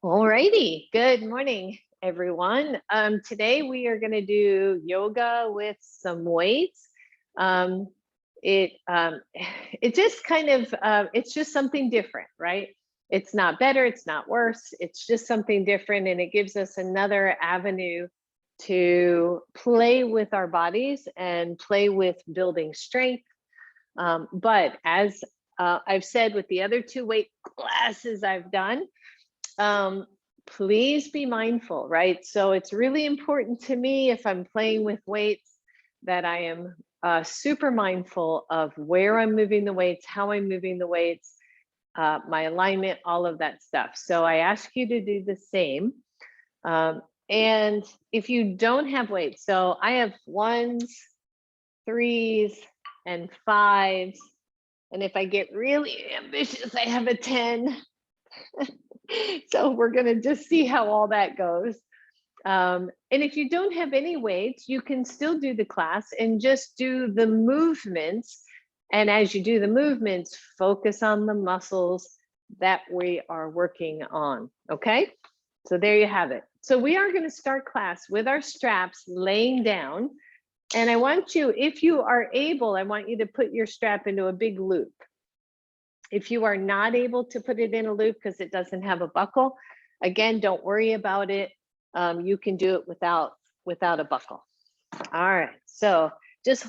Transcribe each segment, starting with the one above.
All righty. Good morning, everyone. Today we are going to do yoga with some weights. Um, it it just kind of it's just something different, right? It's not better, it's not worse. It's just something different, and it gives us another avenue to play with our bodies and play with building strength. But as I've said with the other two weight classes I've done, um, please be mindful, right? So it's really important to me if I'm playing with weights that I am super mindful of where I'm moving the weights, how I'm moving the weights, my alignment, all of that stuff. So I ask you to do the same. Um, and if you don't have weights, so I have ones, threes, and fives. And if I get really ambitious, I have a 10. So we're going to just see how all that goes. And if you don't have any weights, you can still do the class and just do the movements. And as you do the movements, focus on the muscles that we are working on. Okay. So there you have it. So we are going to start class with our straps laying down. And I want you, if you are able, I want you to put your strap into a big loop. If you are not able to put it in a loop because it doesn't have a buckle, again, don't worry about it. You can do it without a buckle. All right, so just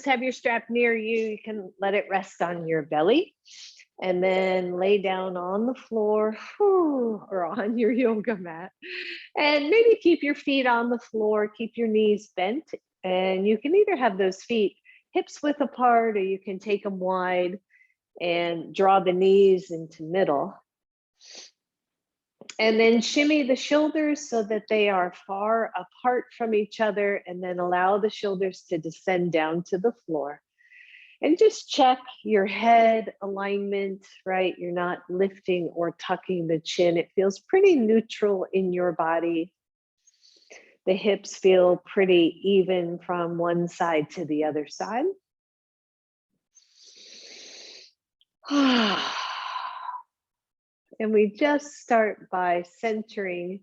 have your strap near you. You can let it rest on your belly and then lay down on the floor or on your yoga mat. And maybe keep your feet on the floor, keep your knees bent. And you can either have those feet hips width apart or you can take them wide and draw the knees into middle. And then shimmy the shoulders so that they are far apart from each other, and then allow the shoulders to descend down to the floor. And just check your head alignment, right? You're not lifting or tucking the chin. It feels pretty neutral in your body. The hips feel pretty even from one side to the other side. And we just start by centering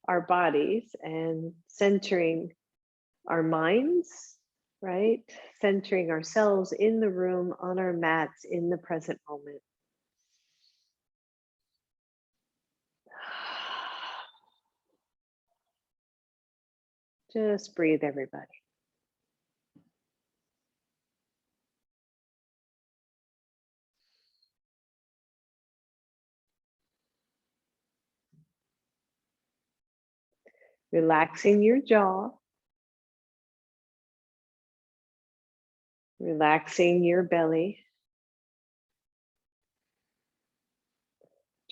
our bodies and centering our minds, right? Centering ourselves in the room, on our mats, in the present moment. Just breathe, everybody. Relaxing your jaw. Relaxing your belly.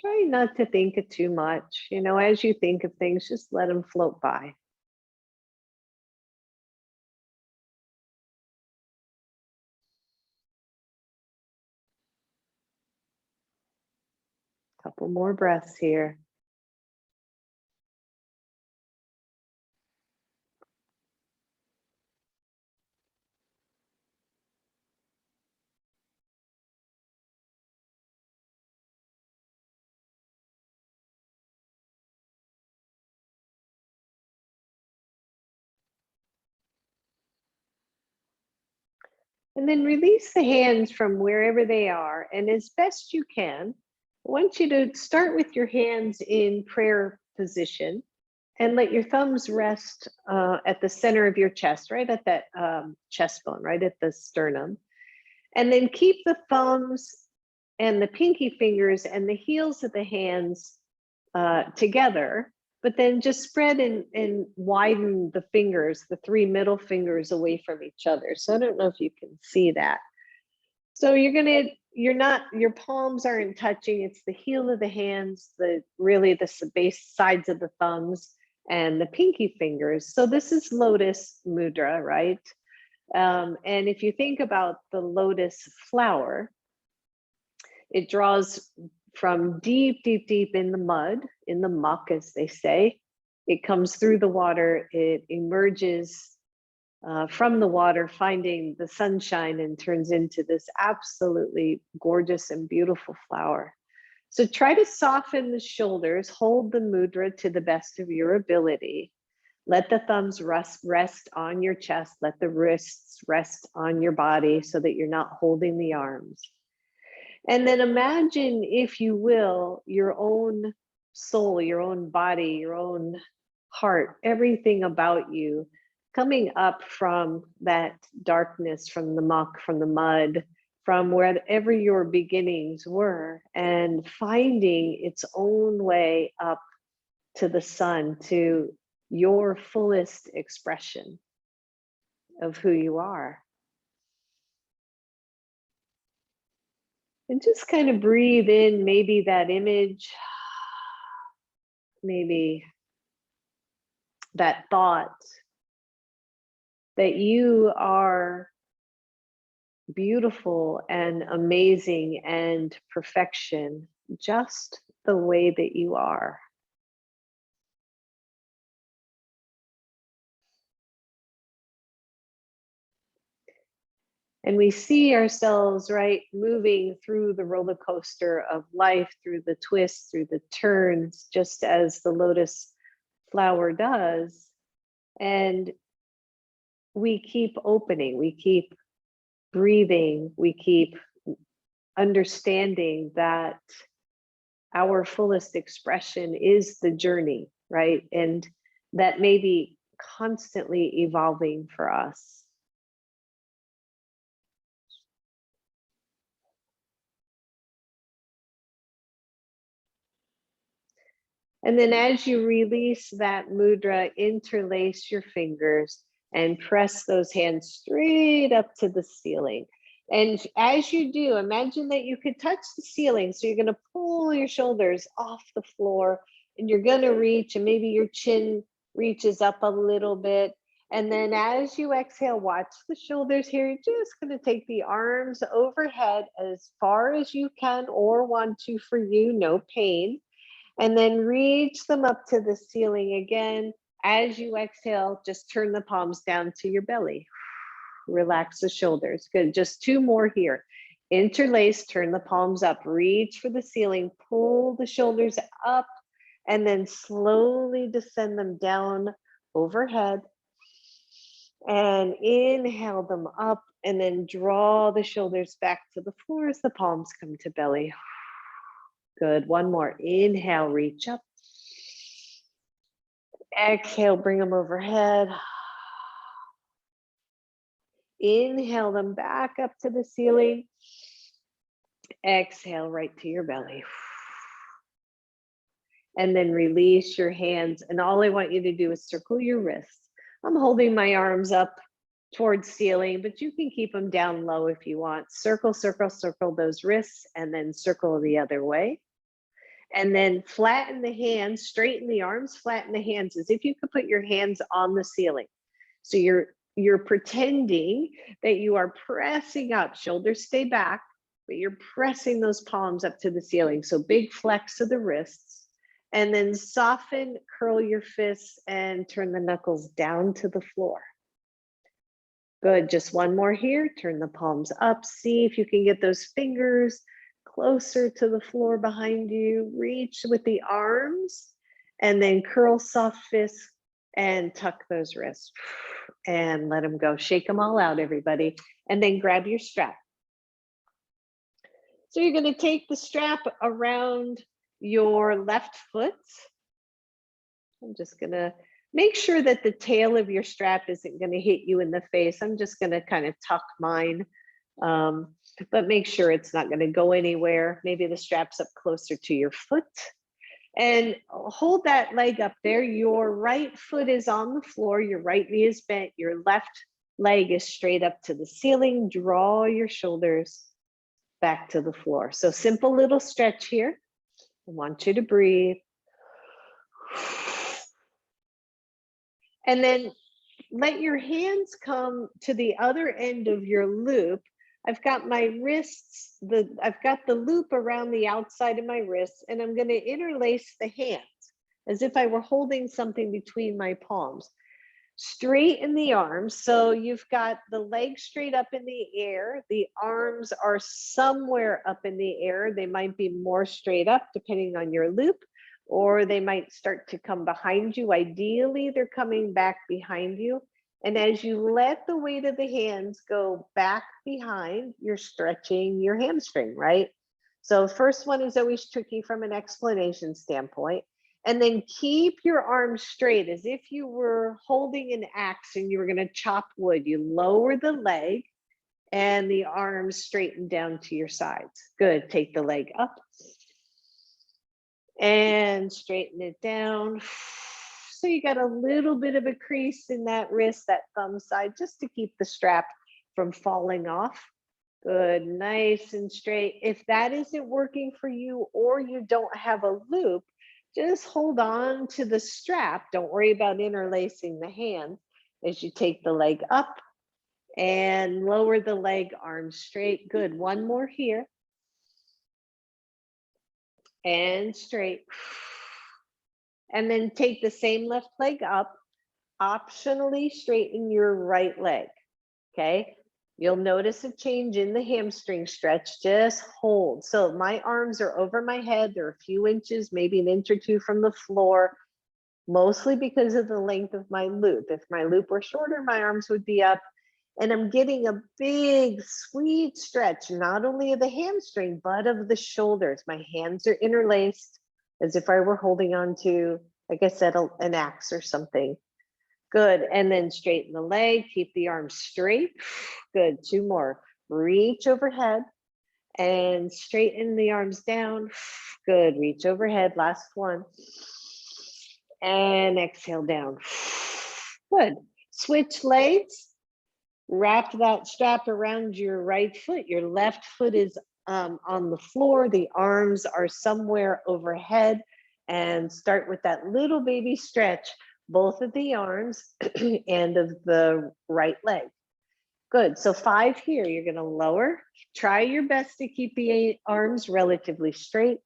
Try not to think of too much. You know, as you think of things, just let them float by. Couple more breaths here. And then release the hands from wherever they are. And as best you can, I want you to start with your hands in prayer position and let your thumbs rest at the center of your chest, right at that chest bone, right at the sternum. And then keep the thumbs and the pinky fingers and the heels of the hands together, but then just spread and widen the fingers, the three middle fingers away from each other. So I don't know if you can see that. So your palms aren't touching. It's the heel of the hands, the base sides of the thumbs and the pinky fingers. So this is lotus mudra, right? And if you think about the lotus flower, it draws from deep, deep, deep in the mud, in the muck, as they say. It comes through the water, it emerges from the water, finding the sunshine, and turns into this absolutely gorgeous and beautiful flower. So try to soften the shoulders, hold the mudra to the best of your ability. Let the thumbs rest on your chest. Let the wrists rest on your body so that you're not holding the arms. And then imagine, if you will, your own soul, your own body, your own heart, everything about you coming up from that darkness, from the muck, from the mud, from wherever your beginnings were, and finding its own way up to the sun, to your fullest expression of who you are. And just kind of breathe in maybe that image, maybe that thought that you are beautiful and amazing and perfection, just the way that you are. And we see ourselves, right, moving through the roller coaster of life, through the twists, through the turns, just as the lotus flower does. And we keep opening, we keep breathing, we keep understanding that our fullest expression is the journey, right? And that may be constantly evolving for us. And then as you release that mudra, interlace your fingers and press those hands straight up to the ceiling. And as you do, imagine that you could touch the ceiling. So you're going to pull your shoulders off the floor and you're going to reach, and maybe your chin reaches up a little bit. And then as you exhale, watch the shoulders here. You're just going to take the arms overhead as far as you can or want to for you, no pain. And then reach them up to the ceiling again. As you exhale, just turn the palms down to your belly. Relax the shoulders. Good. Just two more here. Interlace, turn the palms up, reach for the ceiling, pull the shoulders up, and then slowly descend them down overhead. And inhale them up, and then draw the shoulders back to the floor as the palms come to belly. Good. One more. Inhale, reach up. Exhale, bring them overhead. Inhale them back up to the ceiling. Exhale right to your belly. And then release your hands. And all I want you to do is circle your wrists. I'm holding my arms up towards ceiling, but you can keep them down low if you want. Circle, circle, circle those wrists, and then circle the other way. And then flatten the hands, straighten the arms, flatten the hands as if you could put your hands on the ceiling. So you're pretending that you are pressing up, shoulders stay back, but you're pressing those palms up to the ceiling. So big flex of the wrists, and then soften, curl your fists and turn the knuckles down to the floor. Good, just one more here. Turn the palms up. See if you can get those fingers closer to the floor behind you. Reach with the arms and then curl soft fists and tuck those wrists and let them go. Shake them all out, everybody. And then grab your strap. So you're going to take the strap around your left foot. I'm just going to make sure that the tail of your strap isn't going to hit you in the face. I'm just going to kind of tuck mine. But make sure it's not going to go anywhere. Maybe the strap's up closer to your foot. And hold that leg up there. Your right foot is on the floor. Your right knee is bent. Your left leg is straight up to the ceiling. Draw your shoulders back to the floor. So simple little stretch here. I want you to breathe. And then let your hands come to the other end of your loop. I've got my wrists, I've got the loop around the outside of my wrists, and I'm going to interlace the hands as if I were holding something between my palms. Straighten the arms. So you've got the legs straight up in the air. The arms are somewhere up in the air. They might be more straight up depending on your loop, or they might start to come behind you. Ideally, they're coming back behind you. And as you let the weight of the hands go back behind, you're stretching your hamstring, right? So first one is always tricky from an explanation standpoint. And then keep your arms straight as if you were holding an axe and you were going to chop wood. You lower the leg and the arms straighten down to your sides. Good. Take the leg up and straighten it down. So you got a little bit of a crease in that wrist, that thumb side, just to keep the strap from falling off. Good, nice and straight. If that isn't working for you or you don't have a loop, just hold on to the strap. Don't worry about interlacing the hand as you take the leg up and lower the leg, arms straight. Good, one more here. And straight. And then take the same left leg up, optionally straighten your right leg, okay? You'll notice a change in the hamstring stretch, just hold. So my arms are over my head. They're a few inches, maybe an inch or two from the floor, mostly because of the length of my loop. If my loop were shorter, my arms would be up. And I'm getting a big, sweet stretch, not only of the hamstring, but of the shoulders. My hands are interlaced as if I were holding on to, like I said, an axe or something. Good, and then straighten the leg, keep the arms straight. Good, two more. Reach overhead and straighten the arms down. Good, reach overhead, last one. And exhale down. Good, switch legs. Wrap that strap around your right foot. Your left foot is on the floor. The arms are somewhere overhead. And start with that little baby stretch, both of the arms and of the right leg. Good, so 5 here, you're gonna lower. Try your best to keep the arms relatively straight,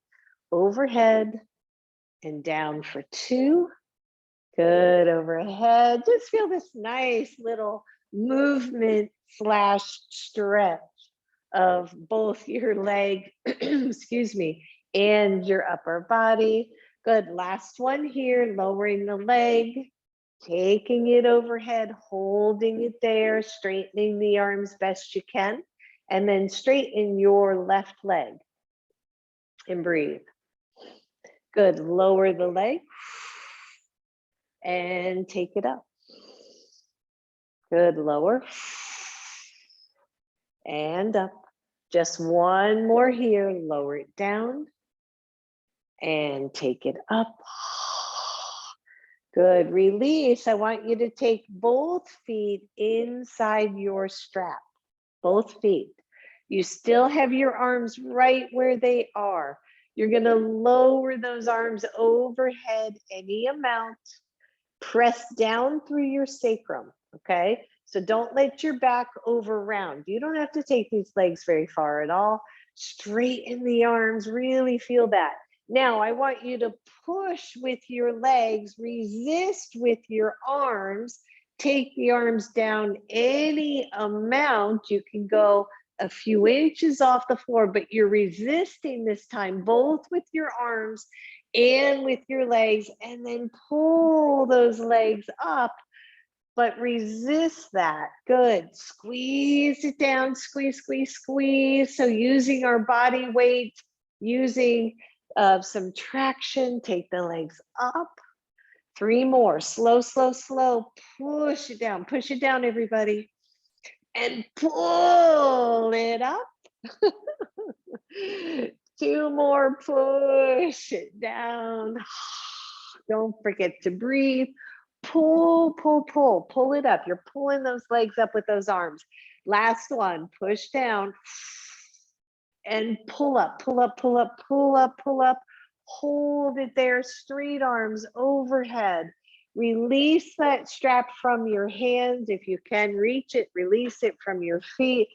overhead and down for 2. Good, overhead. Just feel this nice little movement / stretch of both your leg, excuse me, and your upper body. Good, last one here, lowering the leg, taking it overhead, holding it there, straightening the arms best you can, and then straighten your left leg and breathe. Good, lower the leg and take it up. Good, lower and up. Just one more here, lower it down and take it up. Good, release. I want you to take both feet inside your strap, both feet. You still have your arms right where they are. You're gonna lower those arms overhead any amount. Press down through your sacrum, okay? So don't let your back over round. You don't have to take these legs very far at all. Straighten the arms, really feel that. Now I want you to push with your legs, resist with your arms, take the arms down any amount. You can go a few inches off the floor, but you're resisting this time, both with your arms and with your legs, and then pull those legs up, but resist that. Good, squeeze it down, squeeze, squeeze, squeeze. So using our body weight, using some traction, take the legs up. 3 more, slow, slow, slow, push it down, everybody. And pull it up. 2 more, push it down. Don't forget to breathe. Pull, pull, pull, pull it up. You're pulling those legs up with those arms. Last one, push down and pull up, pull up, pull up, pull up, pull up. Hold it there, straight arms overhead. Release that strap from your hands. If you can reach it, release it from your feet.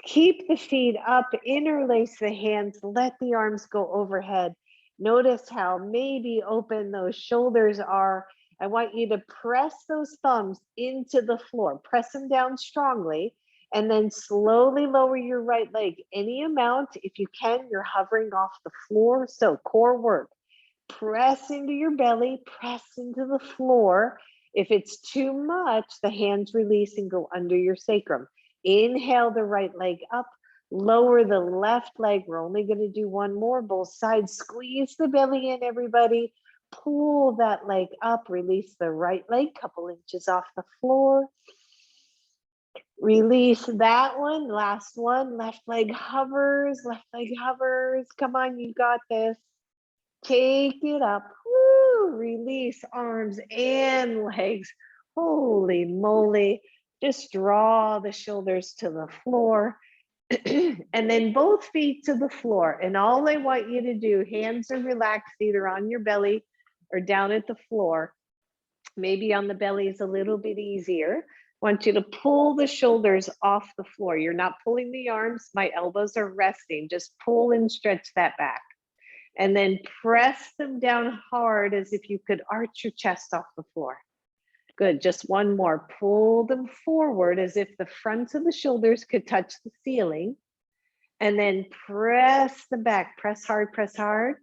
Keep the feet up, interlace the hands, let the arms go overhead. Notice how maybe open those shoulders are I want you to press those thumbs into the floor, press them down strongly, and then slowly lower your right leg any amount. If you can, you're hovering off the floor. So core work, press into your belly, press into the floor. If it's too much, the hands release and go under your sacrum. Inhale the right leg up, lower the left leg. We're only going to do one more, both sides. Squeeze the belly in, everybody. Pull that leg up, release the right leg, couple inches off the floor. Release that one, last one. Left leg hovers, left leg hovers. Come on, you got this. Take it up. Woo, release arms and legs. Holy moly. Just draw the shoulders to the floor. And then both feet to the floor. And all I want you to do, hands are relaxed either on your belly or down at the floor. Maybe on the belly is a little bit easier. I want you to pull the shoulders off the floor. You're not pulling the arms. My elbows are resting. Just pull and stretch that back. And then press them down hard as if you could arch your chest off the floor. Good, just one more. Pull them forward as if the fronts of the shoulders could touch the ceiling. And then press them back, press hard, press hard.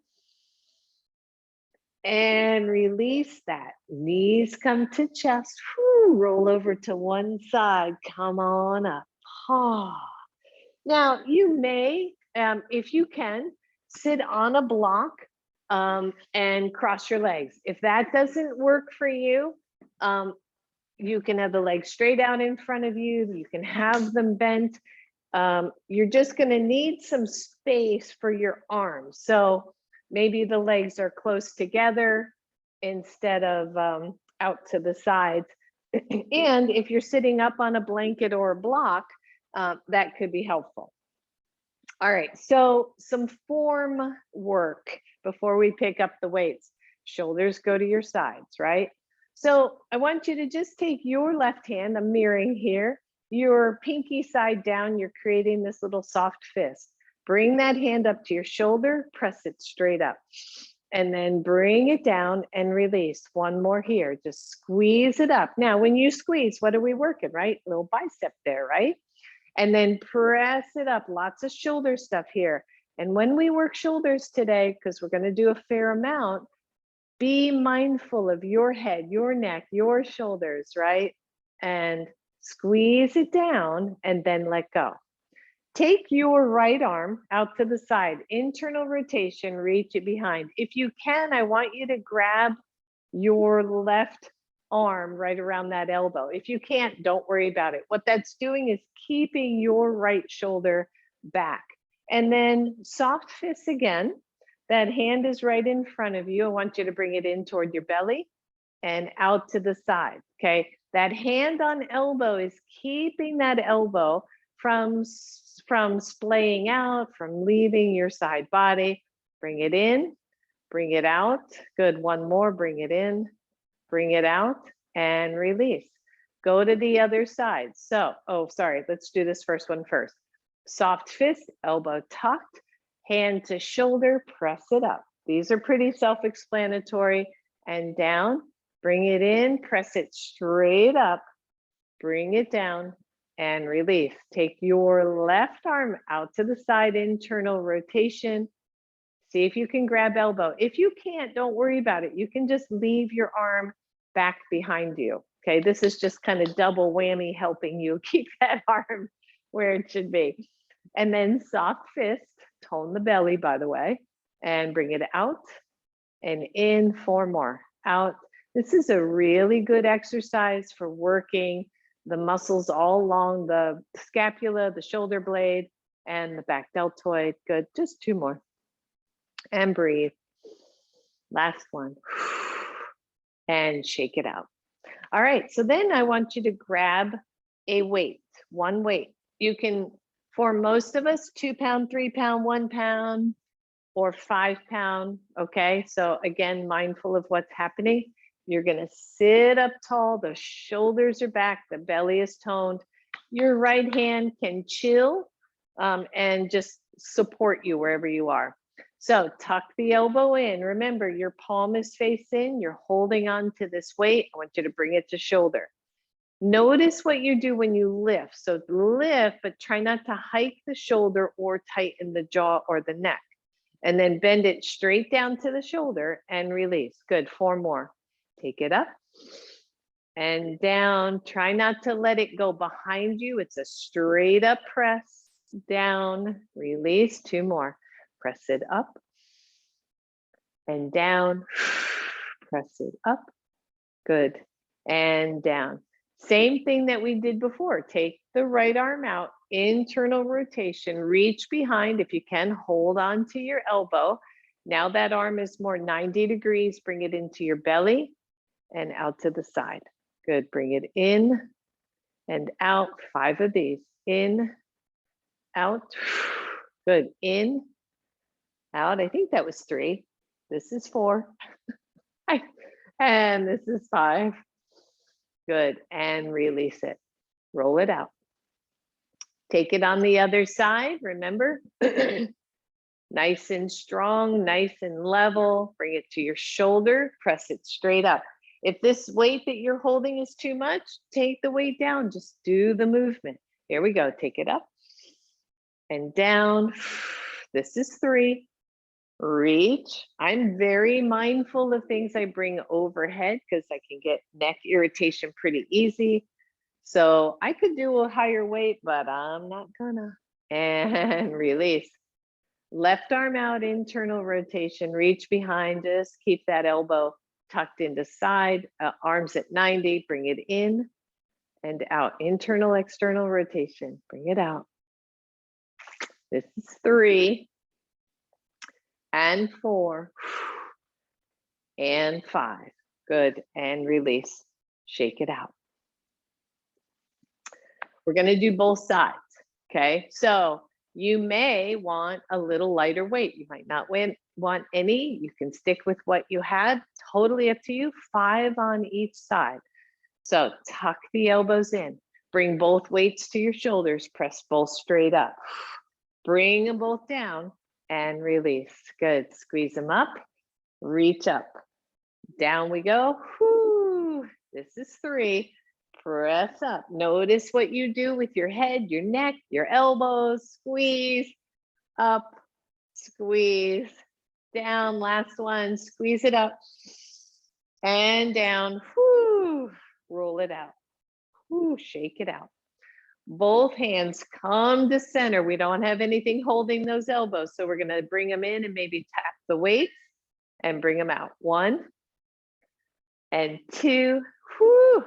And release that. Knees come to chest. Whew, roll over to one side. Come on up. Ah. Now, you may, if you can, sit on a block and cross your legs. If that doesn't work for you, you can have the legs straight out in front of you. You can have them bent. You're just going to need some space for your arms. So maybe the legs are close together instead of out to the sides. And if you're sitting up on a blanket or a block, that could be helpful. All right, so some form work before we pick up the weights. Shoulders go to your sides, right? So I want you to just take your left hand, I'm mirroring here, your pinky side down, you're creating this little soft fist. Bring that hand up to your shoulder, press it straight up. And then bring it down and release. One more here, just squeeze it up. Now, when you squeeze, what are we working, right? Little bicep there, right? And then press it up, lots of shoulder stuff here. And when we work shoulders today, because we're gonna do a fair amount, be mindful of your head, your neck, your shoulders, right? And squeeze it down and then let go. Take your right arm out to the side, internal rotation, reach it behind. If you can, I want you to grab your left arm right around that elbow. If you can't, don't worry about it. What that's doing is keeping your right shoulder back. And then soft fists again. That hand is right in front of you. I want you to bring it in toward your belly and out to the side, okay? That hand on elbow is keeping that elbow from splaying out, from leaving your side body. Bring it in, bring it out. Good, one more, bring it in, bring it out, and release. Go to the other side. So, oh, sorry, let's do this first one first. Soft fist, elbow tucked, hand to shoulder, press it up. These are pretty self-explanatory. And down, bring it in, press it straight up, bring it down, and release. Take your left arm out to the side, internal rotation. See if you can grab elbow. If you can't, don't worry about it. You can just leave your arm back behind you. Okay, this is just kind of double whammy helping you keep that arm where it should be. And then soft fist, tone the belly, by the way, and bring it out and in, 4 more, out. This is a really good exercise for working the muscles all along the scapula, the shoulder blade, and the back deltoid. Good, just 2 more. And breathe. Last one. And shake it out. All right, so then I want you to grab a weight, one weight. You can, for most of us, 2 pound, 3 pound, 1 pound, or 5 pound, okay? So again, mindful of what's happening. You're gonna sit up tall, the shoulders are back, the belly is toned. Your right hand can chill and just support you wherever you are. So tuck the elbow in. Remember, your palm is face in. You're holding on to this weight. I want you to bring it to shoulder. Notice what you do when you lift. So lift, but try not to hike the shoulder or tighten the jaw or the neck. And then bend it straight down to the shoulder and release. Good, 4 more. Take it up and down. Try not to let it go behind you. It's a straight up press, down, release. 2 more. Press it up and down. Press it up. Good. And down. Same thing that we did before. Take the right arm out, internal rotation, reach behind. If you can, hold on to your elbow. Now that arm is more 90 degrees. Bring it into your belly and out to the side. Good. Bring it in and out. 5 of these. In, out. Good. In, out. I think that was 3. This is 4. And this is 5. Good. And release it. Roll it out. Take it on the other side. Remember, nice and strong, nice and level. Bring it to your shoulder. Press it straight up. If this weight that you're holding is too much, take the weight down. Just do the movement. Here we go. Take it up and down. This is 3. Reach. I'm very mindful of things I bring overhead because I can get neck irritation pretty easy. So I could do a higher weight, but I'm not gonna. And release. Left arm out, internal rotation, reach behind us. Keep that elbow tucked into side, arms at 90, bring it in and out. Internal, external rotation, bring it out. This is 3. And 4 and 5. Good. And release. Shake it out. We're going to do both sides. Okay. So you may want a little lighter weight. You might not want any. You can stick with what you had. Totally up to you. 5 on each side. So tuck the elbows in. Bring both weights to your shoulders. Press both straight up. Bring them both down. And release. Good. Squeeze them up. Reach up. Down we go. Whoo. This is 3. Press up. Notice what you do with your head, your neck, your elbows. Squeeze up. Squeeze down. Last one. Squeeze it up. And down. Whoo. Roll it out. Whoo. Shake it out. Both hands come to center. We don't have anything holding those elbows. So we're going to bring them in and maybe tap the weights and bring them out. 1 and 2. Whoo,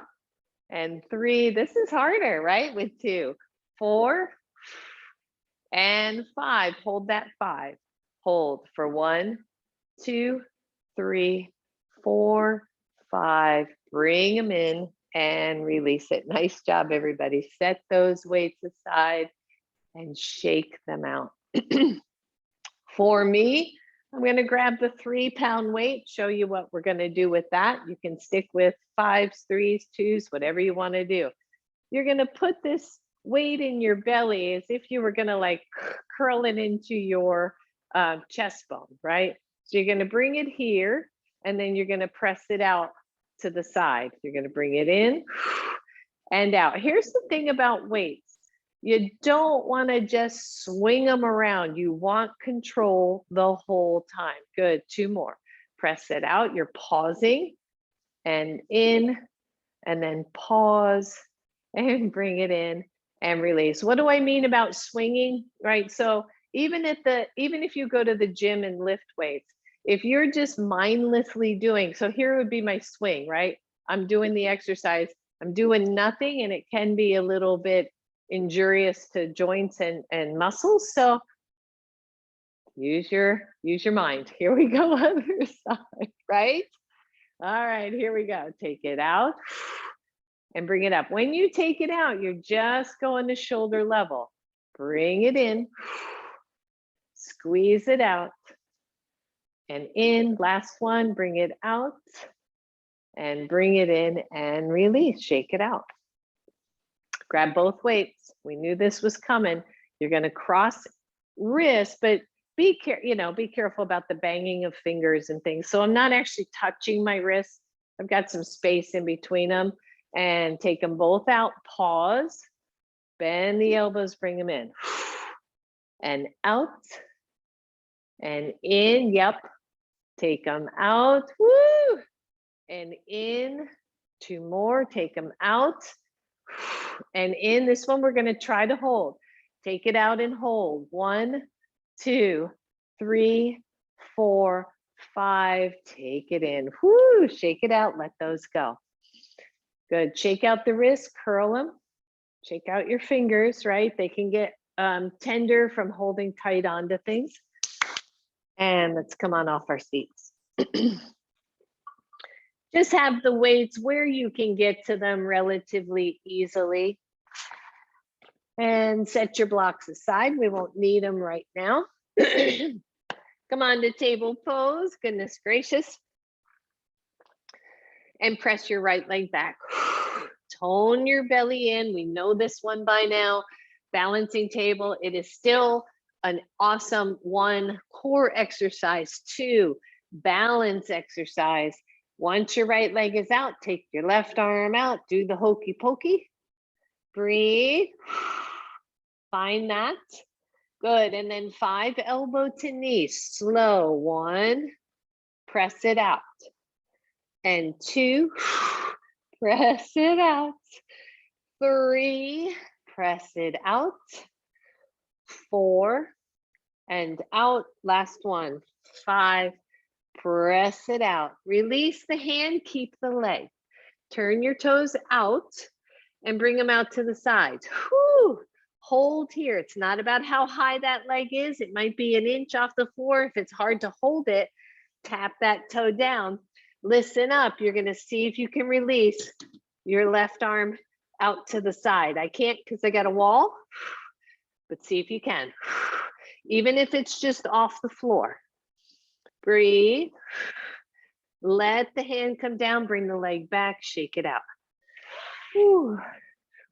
and 3. This is harder, right? With 2, 4 and 5. Hold that 5. Hold for 1, 2, 3, 4, 5. Bring them in. And release it. Nice job, everybody. Set those weights aside and shake them out. For me, I'm going to grab the 3-pound weight, show you what we're going to do with that. You can stick with 5s, 3s, 2s, whatever you want to do. You're going to put this weight in your belly as if you were going to like curl it into your chest bone, right? So you're going to bring it here and then you're going to press it out to the side. You're going to bring it in and out. Here's the thing about weights. You don't want to just swing them around. You want control the whole time. Good. 2 more. Press it out. You're pausing and in and then pause and bring it in and release. What do I mean about swinging? Right? So even if you go to the gym and lift weights, if you're just mindlessly doing, so here would be my swing, right? I'm doing the exercise, I'm doing nothing, and it can be a little bit injurious to joints and muscles. So use your mind. Here we go, other side, right? All right, here we go. Take it out and bring it up. When you take it out, you're just going to shoulder level. Bring it in, squeeze it out. And in, last one, bring it out and bring it in and release, shake it out. Grab both weights. We knew this was coming. You're going to cross wrist, but be careful about the banging of fingers and things. So I'm not actually touching my wrists. I've got some space in between them, and take them both out. Pause, bend the elbows, bring them in and out and in. Yep. Take them out. Woo! And in. 2 more. Take them out and in. This one we're going to try to hold. Take it out and hold. 1, 2, 3, 4, 5. Take it in. Whoo! Shake it out. Let those go. Good. Shake out the wrists. Curl them. Shake out your fingers, right? They can get tender from holding tight onto things. And let's come on off our seats. Just have the weights where you can get to them relatively easily. And set your blocks aside. We won't need them right now. Come on to table pose. Goodness gracious. And press your right leg back. Tone your belly in. We know this one by now. Balancing table. It is still an awesome 1, core exercise. 2, balance exercise. Once your right leg is out, take your left arm out. Do the hokey pokey. Breathe. Find that. Good. And then 5, elbow to knee. Slow. 1. Press it out. And 2. Press it out. 3. Press it out. 4. And out. Last one. 5. Press it out. Release the hand. Keep the leg. Turn your toes out and bring them out to the sides. Whew. Hold here. It's not about how high that leg is. It might be an inch off the floor. If it's hard to hold it, tap that toe down. Listen up. You're going to see if you can release your left arm out to the side. I can't because I got a wall, but see if you can. Even if it's just off the floor. Breathe. Let the hand come down. Bring the leg back. Shake it out. Whew.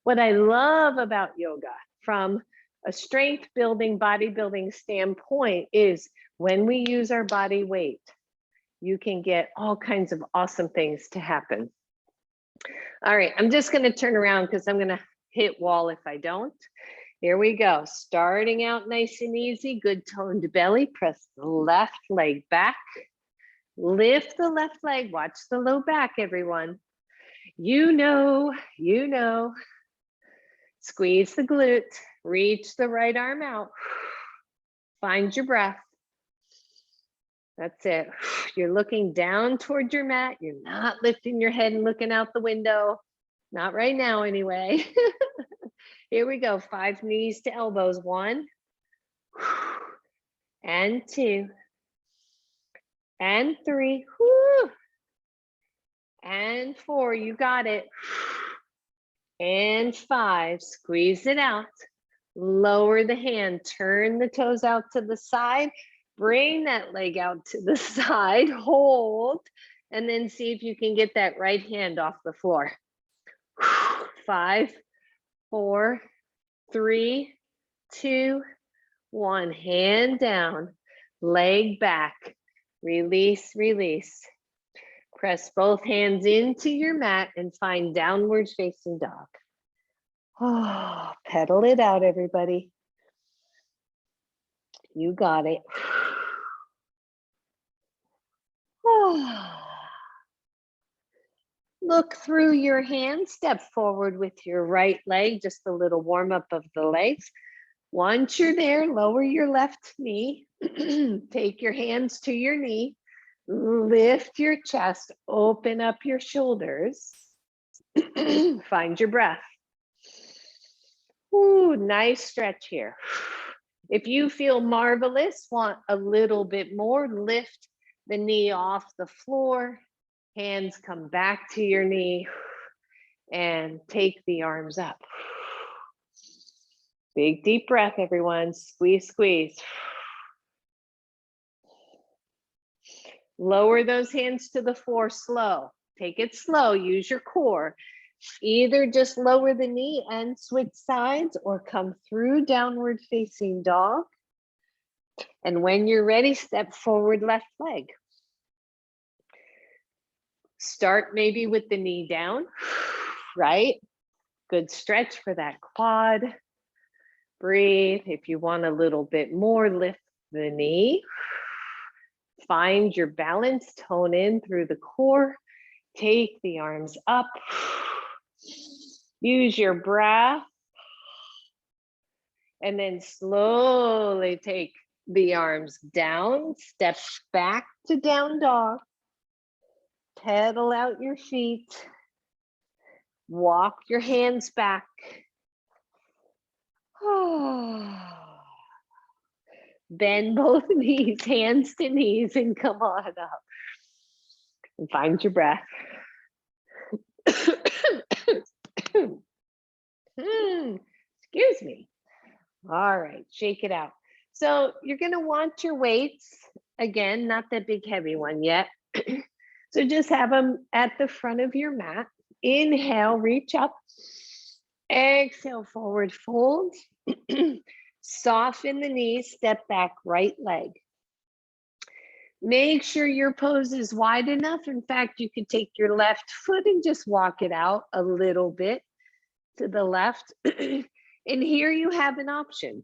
What I love about yoga from a strength building, bodybuilding standpoint is when we use our body weight, you can get all kinds of awesome things to happen. All right, I'm just going to turn around because I'm going to hit wall if I don't. Here we go. Starting out nice and easy. Good toned belly. Press the left leg back. Lift the left leg. Watch the low back, everyone. You know. Squeeze the glute. Reach the right arm out. Find your breath. That's it. You're looking down toward your mat. You're not lifting your head and looking out the window. Not right now, anyway. Here we go. 5 knees to elbows. 1 and 2 and 3 and 4. You got it. And 5. Squeeze it out. Lower the hand. Turn the toes out to the side. Bring that leg out to the side. Hold. And then see if you can get that right hand off the floor. 5, 4, 3, 2, 1. Hand down. Leg back. Release, release. Press both hands into your mat and find downward facing dog. Oh, pedal it out, everybody. You got it. Oh. Look through your hands. Step forward with your right leg. Just a little warm up of the legs. Once you're there, lower your left knee. Take your hands to your knee. Lift your chest, open up your shoulders. Find your breath. Ooh, nice stretch here. If you feel marvelous, want a little bit more, lift the knee off the floor. Hands come back to your knee and take the arms up. Big deep breath, everyone. Squeeze, squeeze. Lower those hands to the floor slow. Take it slow. Use your core. Either just lower the knee and switch sides or come through downward facing dog. And when you're ready, step forward, left leg. Start maybe with the knee down, right? Good stretch for that quad. Breathe. If you want a little bit more, lift the knee. Find your balance, tone in through the core. Take the arms up. Use your breath. And then slowly take the arms down, step back to down dog. Pedal out your feet. Walk your hands back. Bend both knees, hands to knees, and come on up. And find your breath. Excuse me. All right, shake it out. So you're going to want your weights. Again, not that big heavy one yet. So just have them at the front of your mat. Inhale, reach up. Exhale, forward fold. Soften the knees, step back, right leg. Make sure your pose is wide enough. In fact, you could take your left foot and just walk it out a little bit to the left. And here you have an option.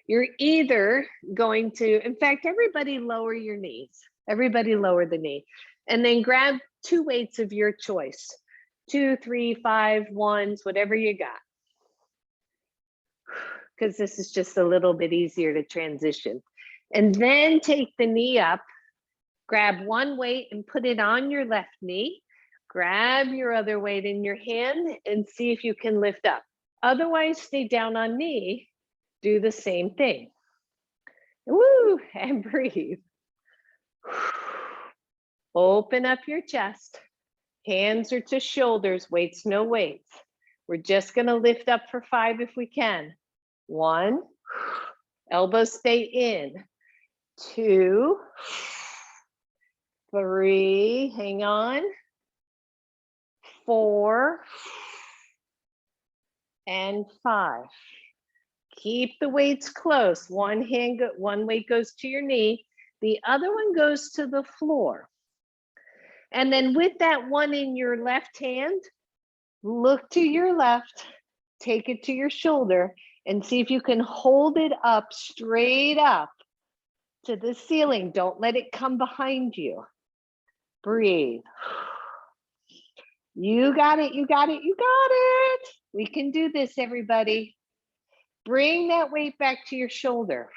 You're either going to, in fact, everybody lower your knees. Everybody lower the knee. And then grab 2 weights of your choice. 2, 3, 5, 1s, whatever you got. Because this is just a little bit easier to transition. And then take the knee up, grab 1 weight and put it on your left knee. Grab your other weight in your hand and see if you can lift up. Otherwise, stay down on knee, do the same thing. Woo, and breathe. Open up your chest. Hands are to shoulders, weights, no weights. We're just gonna lift up for 5 if we can. 1, elbows stay in. 2, 3, hang on. 4, and 5. Keep the weights close. One weight goes to your knee. The other one goes to the floor. And then with that one in your left hand, look to your left, take it to your shoulder, and see if you can hold it up, straight up to the ceiling. Don't let it come behind you. Breathe. You got it, you got it, you got it. We can do this, everybody. Bring that weight back to your shoulder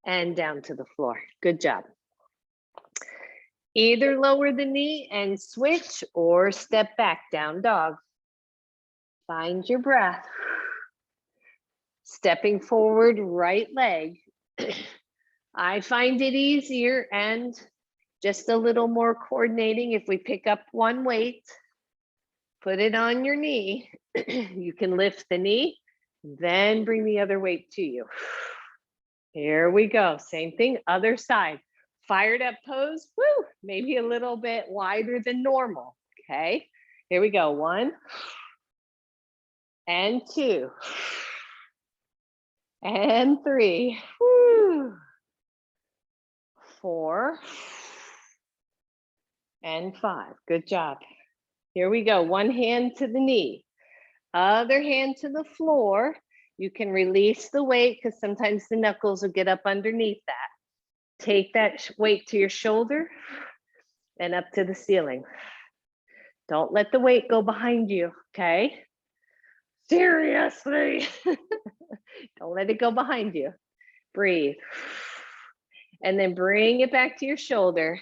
and down to the floor. Good job. Either lower the knee and switch or step back, down dog. Find your breath. Stepping forward, right leg. I find it easier and just a little more coordinating if we pick up 1 weight, put it on your knee. You can lift the knee, then bring the other weight to you. Here we go. Same thing, other side. Fired up pose, woo, maybe a little bit wider than normal, okay? Here we go, 1, and 2, and 3, woo, 4, and 5, good job. Here we go, 1 hand to the knee, other hand to the floor. You can release the weight because sometimes the knuckles will get up underneath that. Take that weight to your shoulder and up to the ceiling. Don't let the weight go behind you, okay? Seriously. Don't let it go behind you. Breathe. And then bring it back to your shoulder.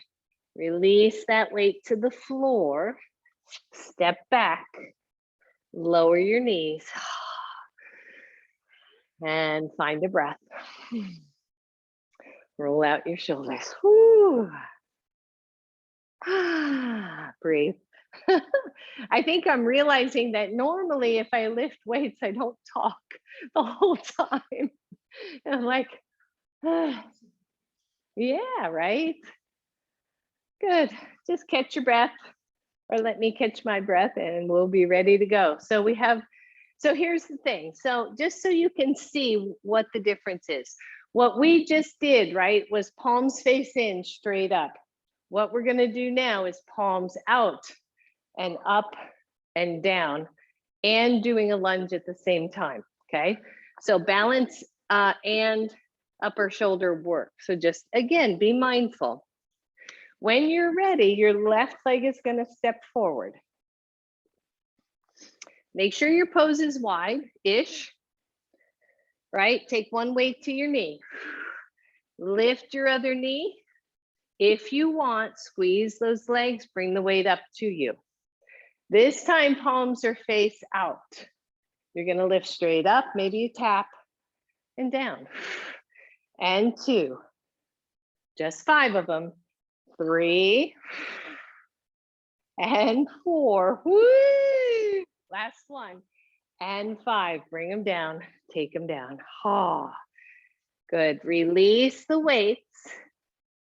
Release that weight to the floor. Step back. Lower your knees. And find a breath. Roll out your shoulders. Whew. Breathe. I think I'm realizing that normally if I lift weights, I don't talk the whole time. I'm like, yeah, right? Good. Just catch your breath or let me catch my breath and we'll be ready to go. So here's the thing. So just so you can see what the difference is. What we just did, right, was palms face in, straight up. What we're gonna do now is palms out and up and down, and doing a lunge at the same time, okay? So balance and upper shoulder work. So just, again, be mindful. When you're ready, your left leg is gonna step forward. Make sure your pose is wide-ish, right? Take one weight to your knee. Lift your other knee. If you want, squeeze those legs, bring the weight up to you. This time, palms are face out. You're gonna lift straight up, maybe you tap, and down. And 2, just 5 of them. 3, and 4, woo! Last one, and 5, bring them down, take them down. Oh, good, release the weights.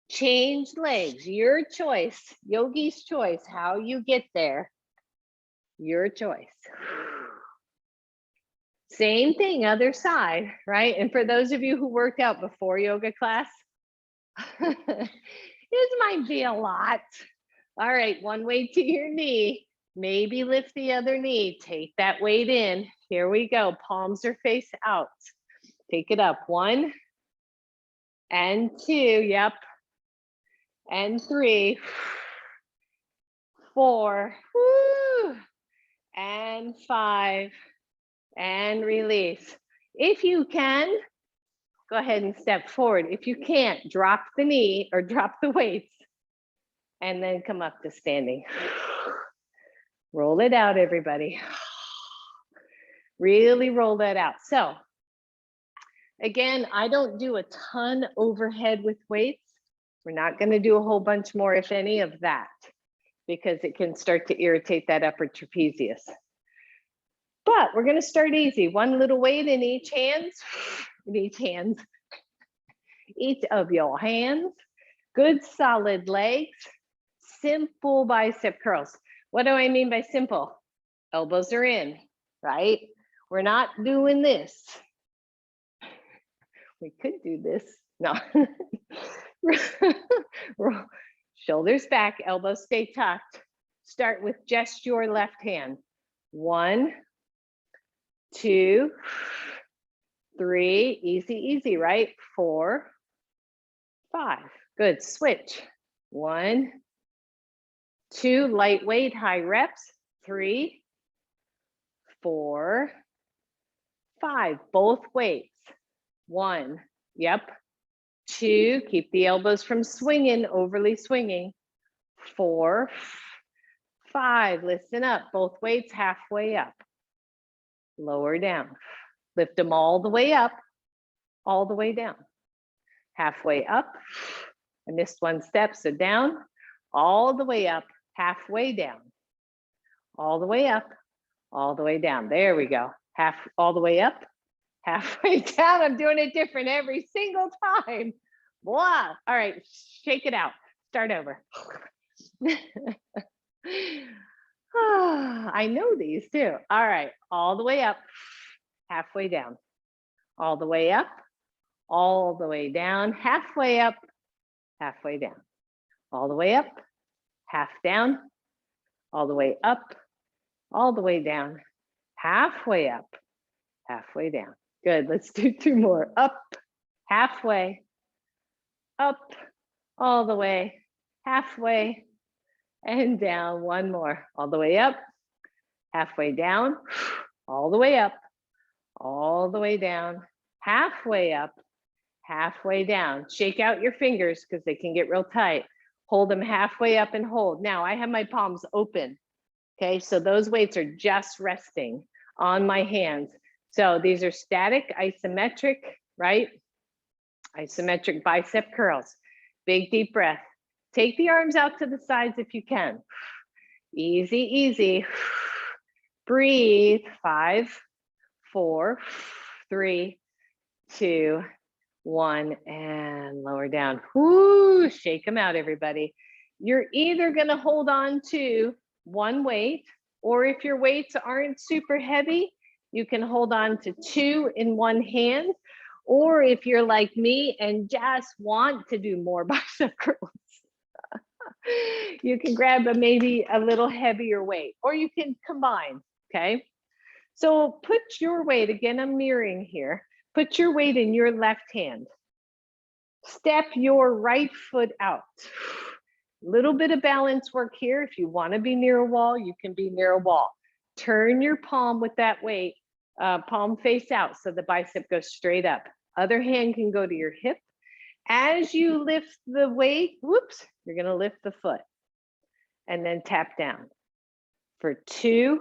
Change legs, your choice, yogi's choice, how you get there, your choice. Same thing, other side, right? And for those of you who worked out before yoga class, this might be a lot. All right, one weight to your knee, maybe lift the other knee, take that weight in. Here we go, palms are face out. Take it up, 1 and 2, yep. And 3, 4, woo, and 5, and release. If you can, go ahead and step forward. If you can't, drop the knee or drop the weights and then come up to standing. Roll it out, everybody. Really roll that out. So again, I don't do a ton overhead with weights. We're not going to do a whole bunch more, if any, of that, because it can start to irritate that upper trapezius. But we're going to start easy. One little weight in each each of your hands. Good solid legs. Simple bicep curls. What do I mean by simple? Elbows are in, right? We're not doing this. We could do this. No. Shoulders back, elbows stay tucked. Start with just your left hand. 1, 2, 3, easy, easy, right? 4, 5, good, switch. 1, 2, lightweight, high reps. 3, 4, 5, both weights. 1, yep. 2, keep the elbows from swinging, overly swinging. 4, 5, listen up, both weights halfway up. Lower down, lift them all the way up, all the way down. Halfway up, I missed one step, so down, all the way up, halfway down. All the way up, all the way down. There we go. All the way up, halfway down. I'm doing it different every single time. Blah. All right, shake it out. Start over. I know these too. All right, all the way up, halfway down. All the way up, all the way down, halfway up, halfway down. All the way up, half down, all the way up, all the way down, halfway up, halfway down. Good, let's do 2 more. Up, halfway, up, all the way, halfway, and down. 1 more. All the way up, halfway down, all the way up, all the way down, halfway up, halfway down. Shake out your fingers because they can get real tight. Hold them halfway up and hold. Now I have my palms open. Okay, so those weights are just resting on my hands. So these are static, isometric, right? Isometric bicep curls. Big deep breath. Take the arms out to the sides if you can. Easy, easy. Breathe. 5, 4, 3, 2, 1, and lower down. Whoo, shake them out, everybody. You're either gonna hold on to one weight, or if your weights aren't super heavy, you can hold on to 2 in one hand, Or if you're like me and just want to do more bicep curls, you can grab maybe a little heavier weight, or you can combine, okay? So put your weight, again, I'm mirroring here. Put your weight in your left hand. Step your right foot out. Little bit of balance work here. If you want to be near a wall, you can be near a wall. Turn your palm with that weight, palm face out, so the bicep goes straight up. Other hand can go to your hip. As you lift the weight, whoops, you're going to lift the foot and then tap down for 2,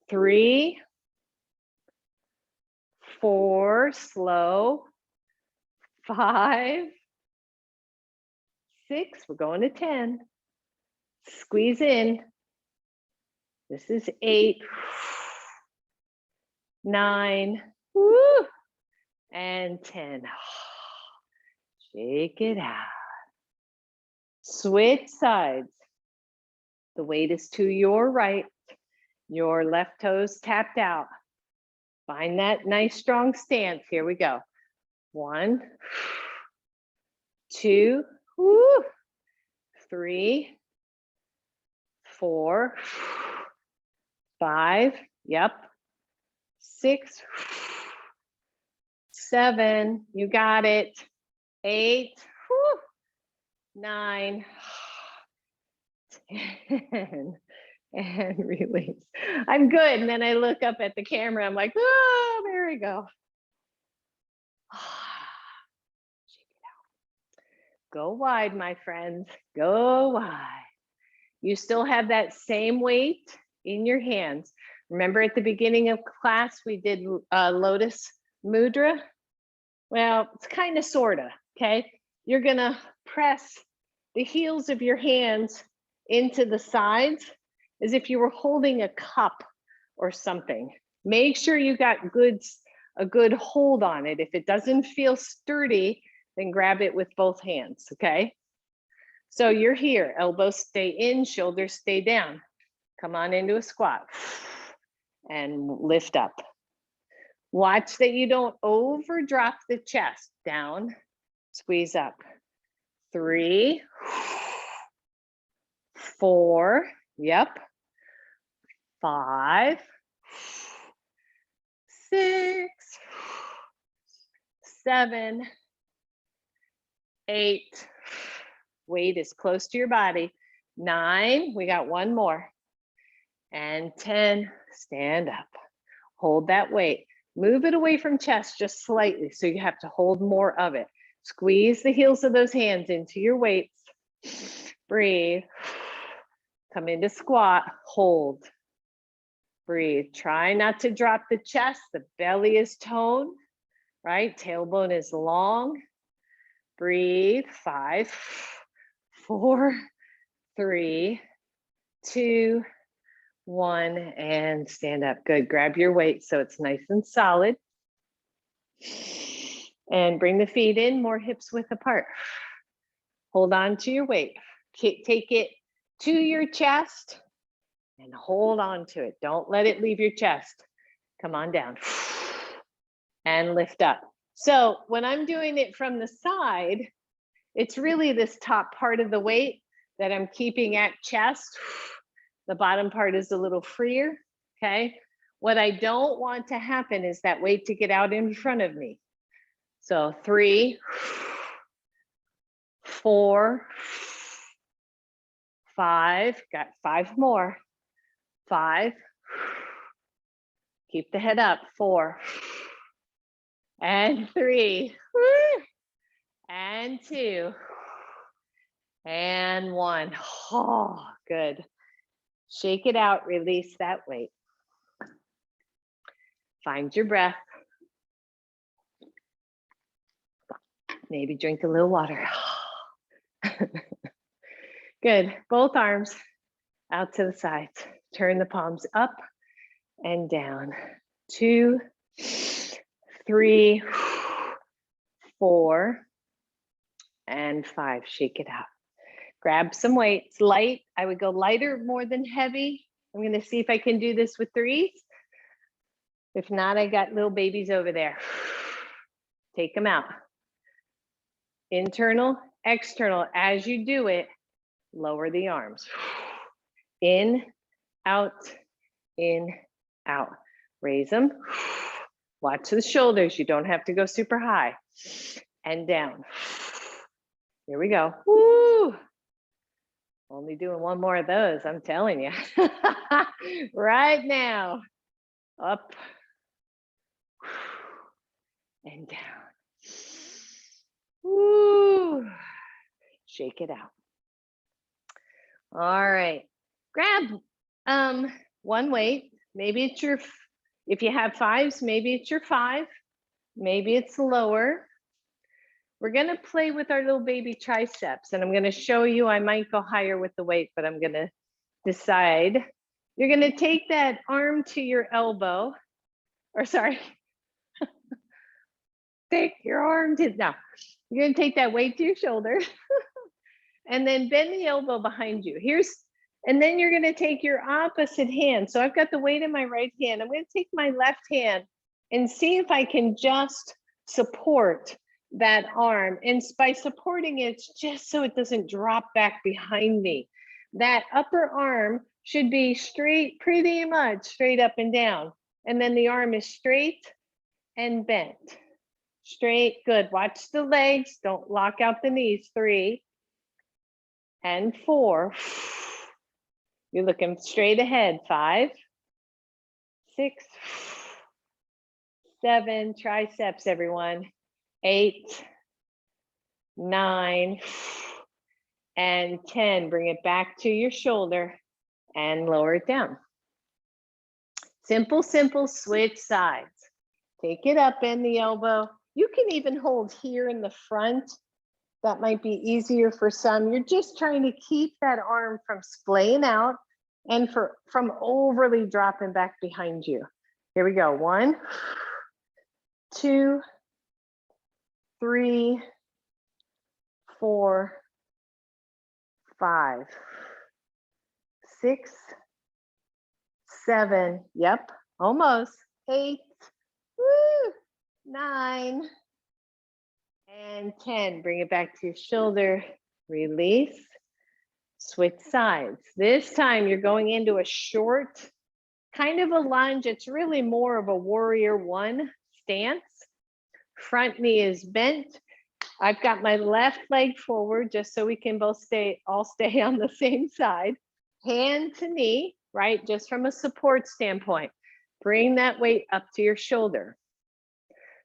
3, 4, slow, 5, 6, we're going to 10. Squeeze in. This is 8, 9, woo, and 10. Shake it out. Switch sides. The weight is to your right. Your left toes tapped out. Find that nice strong stance. Here we go. 1, 2, woo, 3, 4, 5, yep, 6, 7, you got it, 8, 9, 10, and release. I'm good. And then I look up at the camera. I'm like, oh, there we go. Shake it out. Go wide, my friends. Go wide. You still have that same weight in your hands. Remember at the beginning of class, we did Lotus Mudra? Well, it's kind of, sort of, okay? You're gonna press the heels of your hands into the sides as if you were holding a cup or something. Make sure you got a good hold on it. If it doesn't feel sturdy, then grab it with both hands, okay? So you're here, elbows stay in, shoulders stay down. Come on into a squat and lift up. Watch that you don't overdrop the chest. Down, squeeze up. 3, 4, yep. 5, 6, 7, 8. Weight is close to your body. 9, we got one more. And 10, stand up. Hold that weight. Move it away from chest just slightly, so you have to hold more of it. Squeeze the heels of those hands into your weights. Breathe. Come into squat, hold. Breathe. Try not to drop the chest. The belly is toned, right? Tailbone is long. Breathe. 5, 4, 3, 2, 1, and stand up. Good. Grab your weight so it's nice and solid. And bring the feet in, more hips width apart. Hold on to your weight. Take it to your chest and hold on to it. Don't let it leave your chest. Come on down and lift up. So when I'm doing it from the side, it's really this top part of the weight that I'm keeping at chest. The bottom part is a little freer, okay? What I don't want to happen is that weight to get out in front of me. So 3, 4, 5, got 5 more. 5, keep the head up. 4, and 3, and 2, and 1. Oh, good. Shake it out, release that weight. Find your breath. Maybe drink a little water. Good. Both arms out to the sides. Turn the palms up and down. 2, 3, 4, and 5. Shake it out. Grab some weights. Light. I would go lighter more than heavy. I'm going to see if I can do this with 3s. If not, I got little babies over there. Take them out. Internal, external. As you do it, lower the arms. In, out, in, out. Raise them. Watch the shoulders. You don't have to go super high. And down. Here we go. Woo! Only doing one more of those, I'm telling you. Right now. Up. And down. Woo! Shake it out. All right. Grab one weight. Maybe it's your, if you have fives, maybe it's your 5. Maybe it's lower. We're gonna play with our little baby triceps, and I'm gonna show you, I might go higher with the weight, but I'm gonna decide. You're gonna take that arm to your elbow, or sorry, take your arm to, no. You're gonna take that weight to your shoulder and then bend the elbow behind you. And then you're gonna take your opposite hand. So I've got the weight in my right hand. I'm gonna take my left hand and see if I can just support that arm. And by supporting it, it's just so it doesn't drop back behind me. That upper arm should be straight, pretty much straight up and down. And then the arm is straight and bent. Straight, good. Watch the legs, don't lock out the knees. 3 and 4. You're looking straight ahead. 5, 6, 7, triceps, everyone. 8, 9, and 10. Bring it back to your shoulder and lower it down. Simple, simple, switch sides. Take it up, bend the elbow. You can even hold here in the front. That might be easier for some. You're just trying to keep that arm from splaying out and from overly dropping back behind you. Here we go. 1, 2, 3, 4, 5, 6, 7. Yep, almost. 8, woo, 9, and 10. Bring it back to your shoulder. Release. Switch sides. This time you're going into a short, kind of a lunge. It's really more of a warrior 1 stance. Front knee is bent. I've got my left leg forward just so we can both all stay on the same side. Hand to knee, right? Just from a support standpoint. Bring that weight up to your shoulder.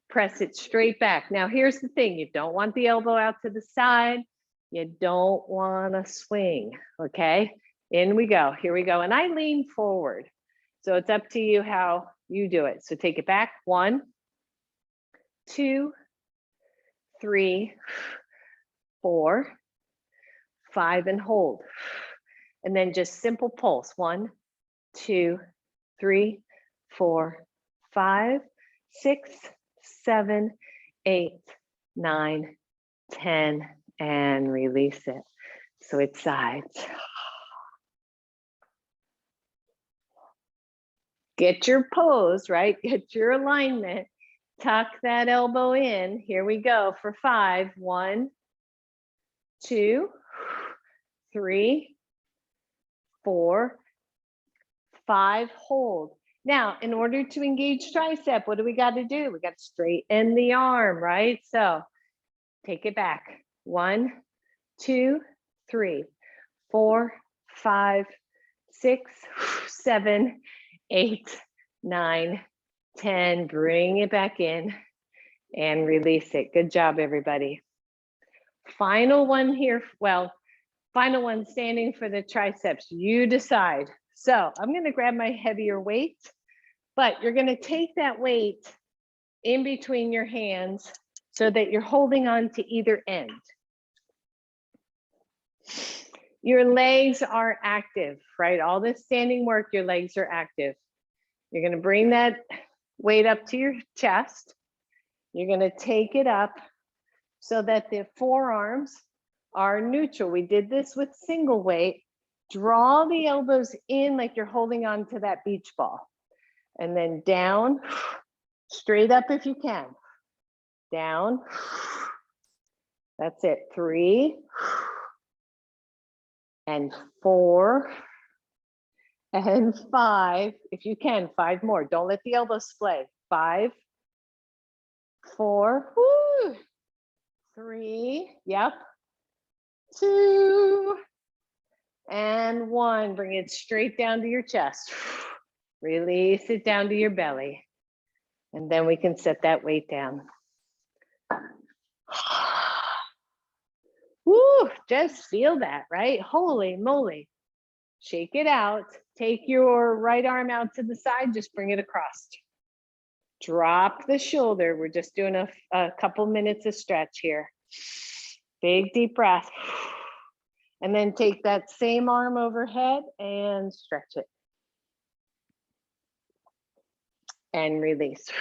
Press it straight back. Now here's the thing, you don't want the elbow out to the side. You don't want to swing, okay? In we go, here we go. And I lean forward. So it's up to you how you do it. So take it back. 1, 2, 3, 4, 5, and hold. And then just simple pulse. 1, 2, 3, 4, 5, 6, 7, 8, 9, 10, and release it. Switch sides. Get your pose, right? Get your alignment. Tuck that elbow in. Here we go for 5. 1, 2, 3, 4, 5. Hold. Now, in order to engage tricep, what do we got to do? We got to straighten the arm, right? So take it back. 1, 2, 3, 4, 5, 6, 7, 8, 9, 10. Bring it back in and release it. Good job, everybody. Final one here. Well, final one standing for the triceps. You decide. So I'm going to grab my heavier weight, but you're going to take that weight in between your hands so that you're holding on to either end. Your legs are active, right? All this standing work, your legs are active. You're going to bring that weight up to your chest. You're going to take it up so that the forearms are neutral. We did this with single weight. Draw the elbows in like you're holding on to that beach ball. And then down, straight up if you can. Down. That's it. 3 and 4 and 5. If you can, 5 more. Don't let the elbows splay. 5, 4, woo, 3, yep, 2, and 1. Bring it straight down to your chest. Release it down to your belly. And then we can set that weight down. Woo, just feel that, right? Holy moly. Shake it out. Take your right arm out to the side, just bring it across. Drop the shoulder. We're just doing a couple minutes of stretch here. Big deep breath. And then take that same arm overhead and stretch it. And release.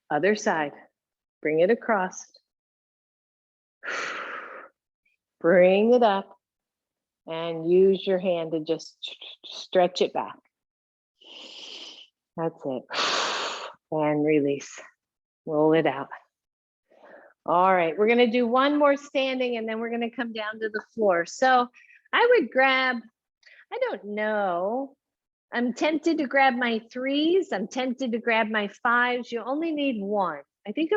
Other side. Bring it across. Bring it up. And use your hand to just stretch it back. That's it. And release. Roll it out. All right, we're gonna do one more standing and then we're gonna come down to the floor. So I would grab, I don't know, I'm tempted to grab my 3s. I'm tempted to grab my 5s. You only need 1. I think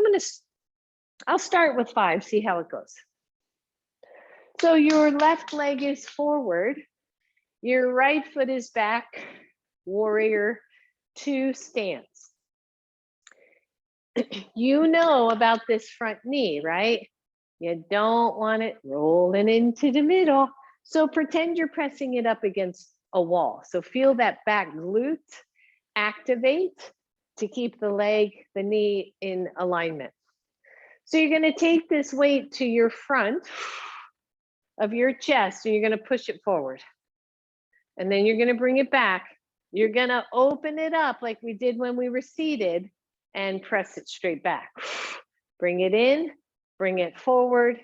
I'll start with 5, see how it goes. So your left leg is forward. Your right foot is back, warrior 2 stance. You know about this front knee, right? You don't want it rolling into the middle. So pretend you're pressing it up against a wall. So feel that back glute activate to keep the leg, the knee in alignment. So you're going to take this weight to your front of your chest and you're going to push it forward. And then you're going to bring it back. You're going to open it up like we did when we were seated and press it straight back. Bring it in, bring it forward,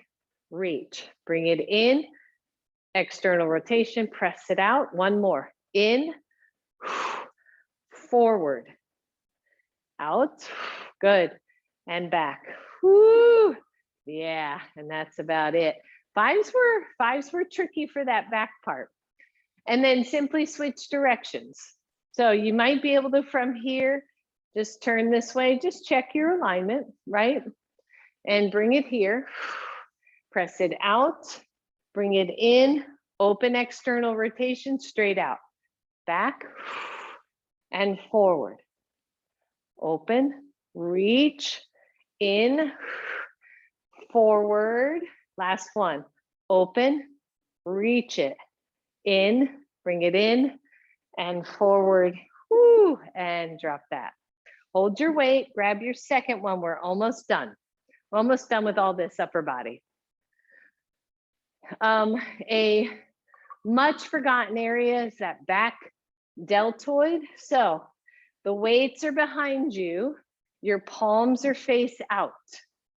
reach. Bring it in, external rotation, press it out. One more. In, forward, out, good, and back. Woo. Yeah, and that's about it. Fives were tricky for that back part. And then simply switch directions. So you might be able to, from here, just turn this way, just check your alignment, right? And bring it here, press it out, bring it in, open external rotation, straight out, back and forward. Open, reach, in, forward, last one. Open, reach it, in, bring it in, and forward, whoo, and drop that. Hold your weight, grab your second one. We're almost done. We're almost done with all this upper body. A much forgotten area is that back deltoid. So the weights are behind you. Your palms are face out,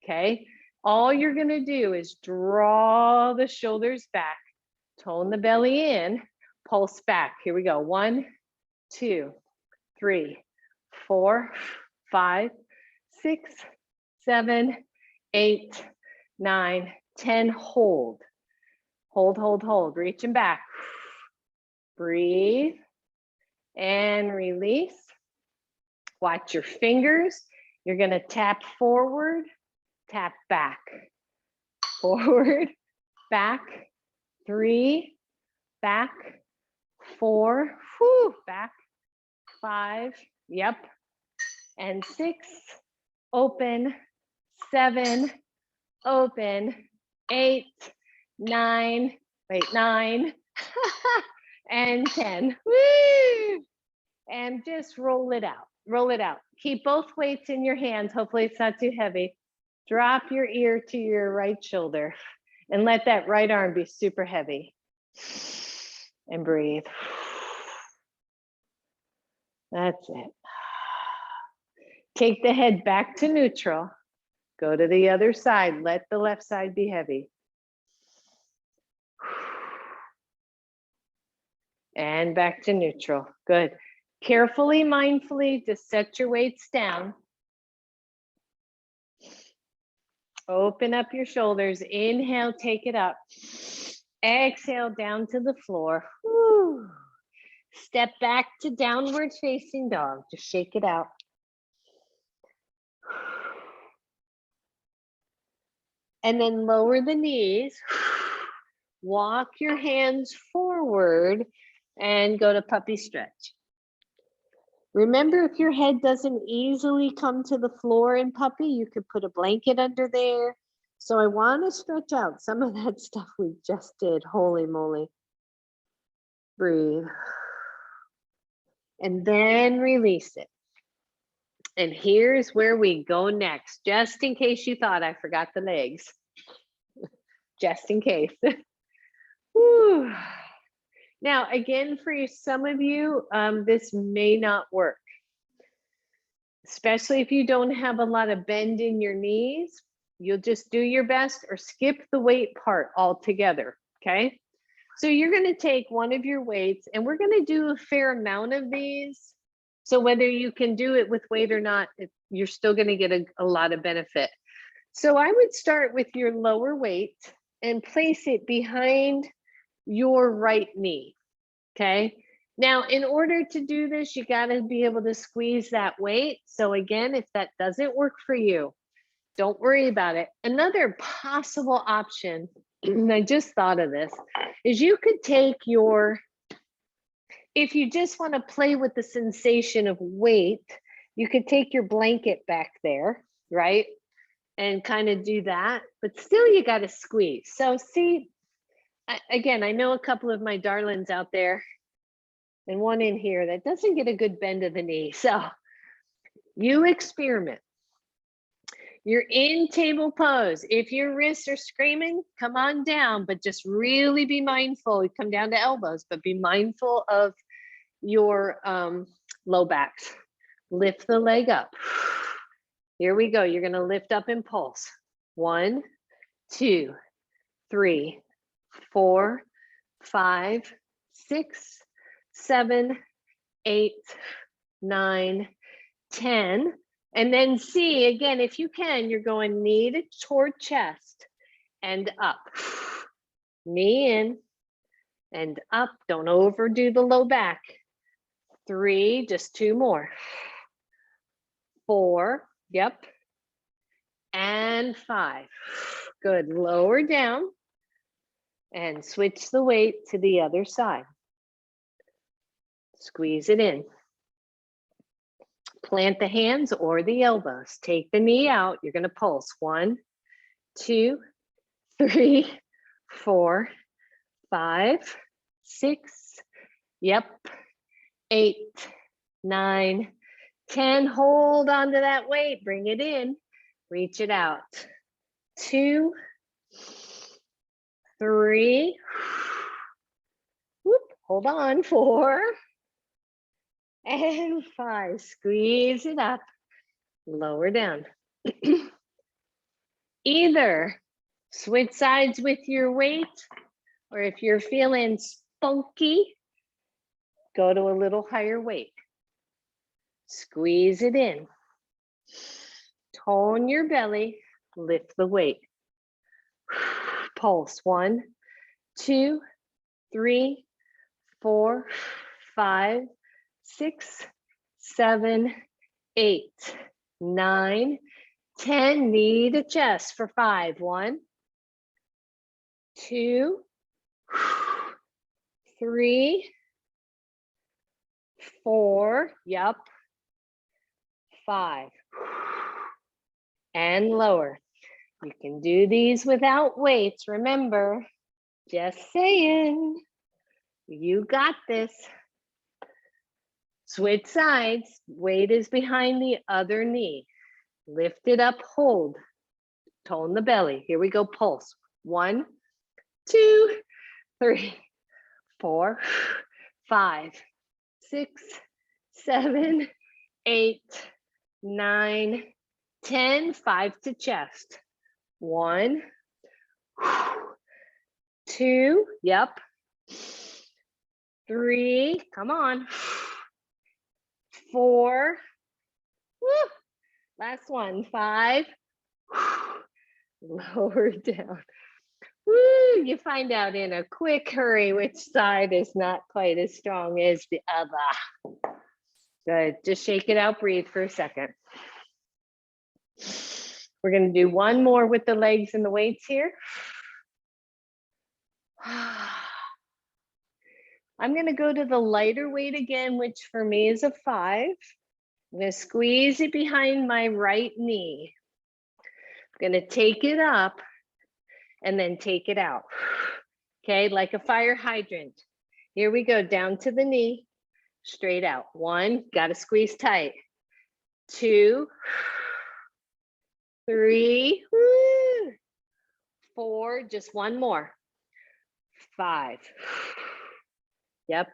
okay? All you're gonna do is draw the shoulders back, tone the belly in, pulse back. Here we go. 1, 2, 3, 4, 5, 6, 7, 8, 9, 10. Hold. Hold, hold, hold. Reaching back. Breathe and release. Watch your fingers. You're going to tap forward, tap back. Forward, back. 3, back. 4, whoo, back. 5, yep. And 6, open. 7, open. 8, 9, wait, 9, and 10. Woo! And just roll it out. Roll it out. Keep both weights in your hands. Hopefully it's not too heavy. Drop your ear to your right shoulder and let that right arm be super heavy. And breathe. That's it. Take the head back to neutral. Go to the other side. Let the left side be heavy. And back to neutral. Good. Carefully, mindfully, just set your weights down. Open up your shoulders. Inhale, take it up. Exhale, down to the floor. Whew. Step back to downward facing dog. Just shake it out. And then lower the knees. Walk your hands forward and go to puppy stretch. Remember, if your head doesn't easily come to the floor in puppy, you could put a blanket under there. So I want to stretch out some of that stuff we just did. Holy moly. Breathe. And then release it. And here's where we go next, just in case you thought I forgot the legs. Just in case. Whew. Now, again, for some of you, this may not work, especially if you don't have a lot of bend in your knees. You'll just do your best or skip the weight part altogether, okay? So you're gonna take one of your weights, and we're gonna do a fair amount of these. So whether you can do it with weight or not, you're still gonna get a lot of benefit. So I would start with your lower weight and place it behind your right knee, okay? Now, in order to do this, you gotta be able to squeeze that weight. So again, if that doesn't work for you, don't worry about it. Another possible option, and I just thought of this, is you could take your, if you just wanna play with the sensation of weight, you could take your blanket back there, right? And kind of do that, but still you gotta squeeze. So see, again, I know a couple of my darlings out there and one in here that doesn't get a good bend of the knee. So you experiment. You're in table pose. If your wrists are screaming, come on down, but just really be mindful. You come down to elbows, but be mindful of your low backs. Lift the leg up. Here we go. You're gonna lift up and pulse. 1, 2, 3, 4, 5, 6, 7, 8, 9, 10. And then see, again, if you can, you're going knee toward chest and up. Knee in and up. Don't overdo the low back. 3, just 2 more. 4, yep. And 5. Good. Lower down and switch the weight to the other side. Squeeze it in. Plant the hands or the elbows. Take the knee out. You're going to pulse. 1, 2, 3, 4, 5, 6. Yep. 8, 9, 10. Hold on to that weight. Bring it in. Reach it out. 2, 3. Whoop. Hold on. 4. And 5, squeeze it up, lower down. Either switch sides with your weight, or if you're feeling spunky, go to a little higher weight. Squeeze it in. Tone your belly, lift the weight. Pulse. 1, 2, 3, 4, 5, 6, 7, 8, 9, 10. Knee to chest for 5. 1, 2, 3, 4. Yep. 5. And lower. You can do these without weights. Remember, just saying, you got this. Switch sides. Weight is behind the other knee. Lift it up, hold. Tone the belly. Here we go, pulse. 1, 2, 3, 4, 5, 6, 7, 8, 9, 10. 5 to chest. 1, 2, yep. 3, come on. 4. Woo. Last one, 5. Lower down. Woo. You find out in a quick hurry which side is not quite as strong as the other. Good. Just shake it out, breathe for a second. We're going to do one more with the legs and the weights here. I'm going to go to the lighter weight again, which for me is a 5. I'm going to squeeze it behind my right knee. I'm going to take it up and then take it out. Okay, like a fire hydrant. Here we go, down to the knee, straight out. 1, got to squeeze tight. 2, 3, woo. 4, just one more. 5. Yep,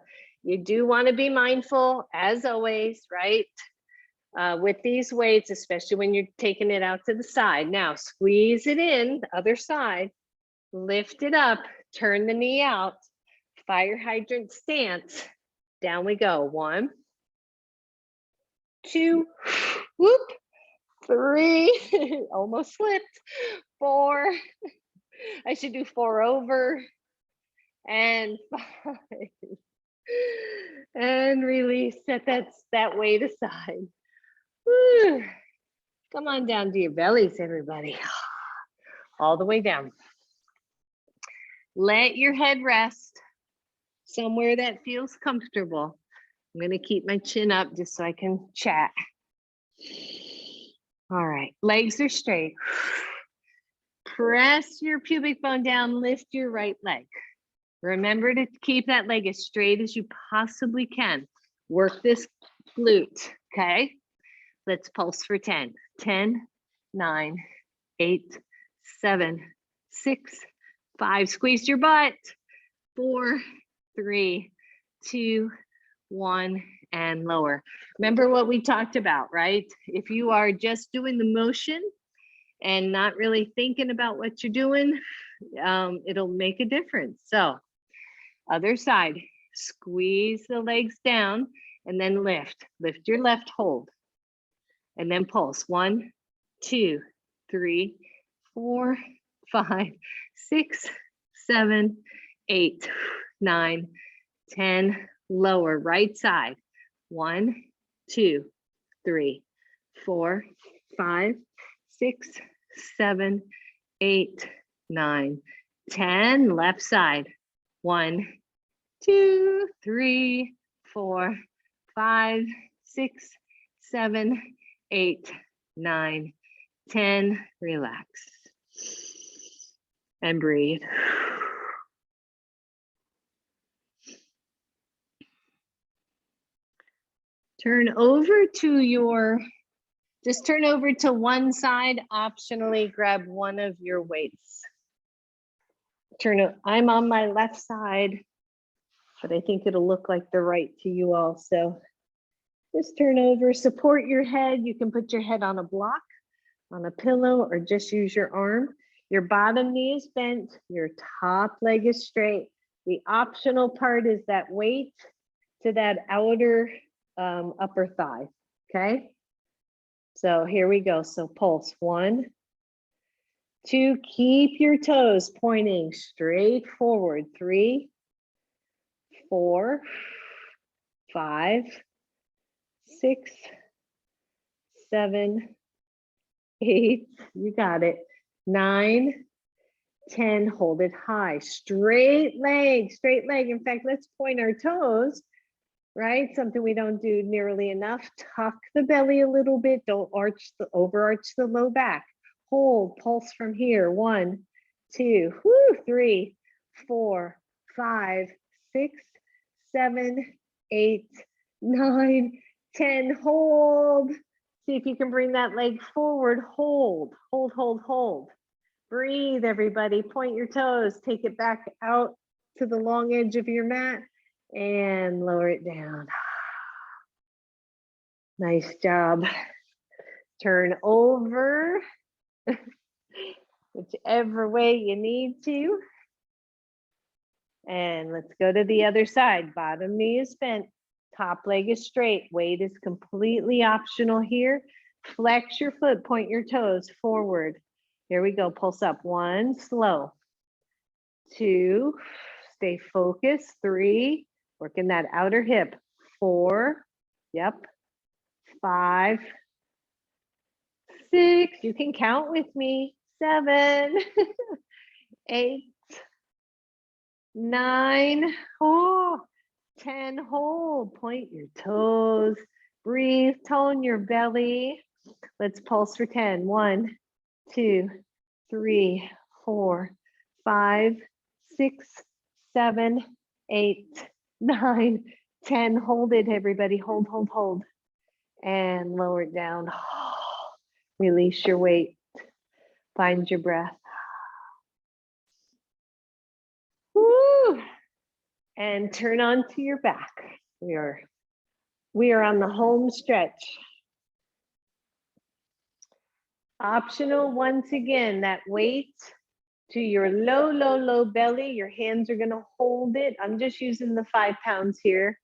you do want to be mindful, as always, right? With these weights, especially when you're taking it out to the side. Now, squeeze it in, the other side, lift it up, turn the knee out, fire hydrant stance. Down we go. 1, 2, whoop, 3, almost slipped, 4, I should do 4 over, and 5, and release, set that weight aside. Woo. Come on down to your bellies, everybody. All the way down. Let your head rest somewhere that feels comfortable. I'm going to keep my chin up just so I can chat. All right, legs are straight. Press your pubic bone down, lift your right leg. Remember to keep that leg as straight as you possibly can. Work this glute, okay? Let's pulse for 10. 10, 9, 8, 7, 6, 5. Squeeze your butt. 4, 3, 2, 1, and lower. Remember what we talked about, right? If you are just doing the motion and not really thinking about what you're doing, it'll make a difference. So, other side, squeeze the legs down and then lift. Lift your left, hold. And then pulse. 1, 2, 3, 4, 5, 6, 7, 8, 9, 10. Lower, right side. 1, 2, 3, 4, 5, 6, 7, 8, 9, 10. Left side. 1, 2, 3, 4, 5, 6, 7, 8, 9, 10. Relax and breathe. Turn over to just turn over to one side, optionally grab one of your weights. I'm on my left side, but I think it'll look like the right to you all. So just turn over, support your head. You can put your head on a block, on a pillow, or just use your arm. Your bottom knee is bent, your top leg is straight. The optional part is that weight to that outer upper thigh, okay? So here we go. So pulse. 1, 2, keep your toes pointing straight forward. 3, 4, 5, 6, 7, 8, you got it. 9, 10, hold it high. Straight leg, straight leg. In fact, let's point our toes, right? Something we don't do nearly enough. Tuck the belly a little bit. Don't overarch the low back. Hold, pulse from here. 1, 2, 3, 4, 5, 6, 7, 8, 9, 10. Hold. See if you can bring that leg forward. Hold, hold, hold, hold. Breathe, everybody. Point your toes. Take it back out to the long edge of your mat and lower it down. Nice job. Turn over whichever way you need to. And let's go to the other side. Bottom knee is bent, Top leg is straight. Weight is completely optional here. Flex your foot, point your toes forward. Here we go, pulse up. 1, slow. 2, stay focused. 3, working that outer hip. 4, yep. 5, 6, you can count with me. 7, 8, 9, 10, hold, point your toes, breathe, tone your belly. Let's pulse for 10. 1, 2, 3, 4, 5, 6, 7, 8, 9, 10. Hold it, everybody. Hold, hold, hold. And lower it down. Release your weight. Find your breath. Woo! And turn onto your back. We are on the home stretch. Optional, once again, that weight to your low, low, low belly. Your hands are gonna hold it. I'm just using the 5 pounds here.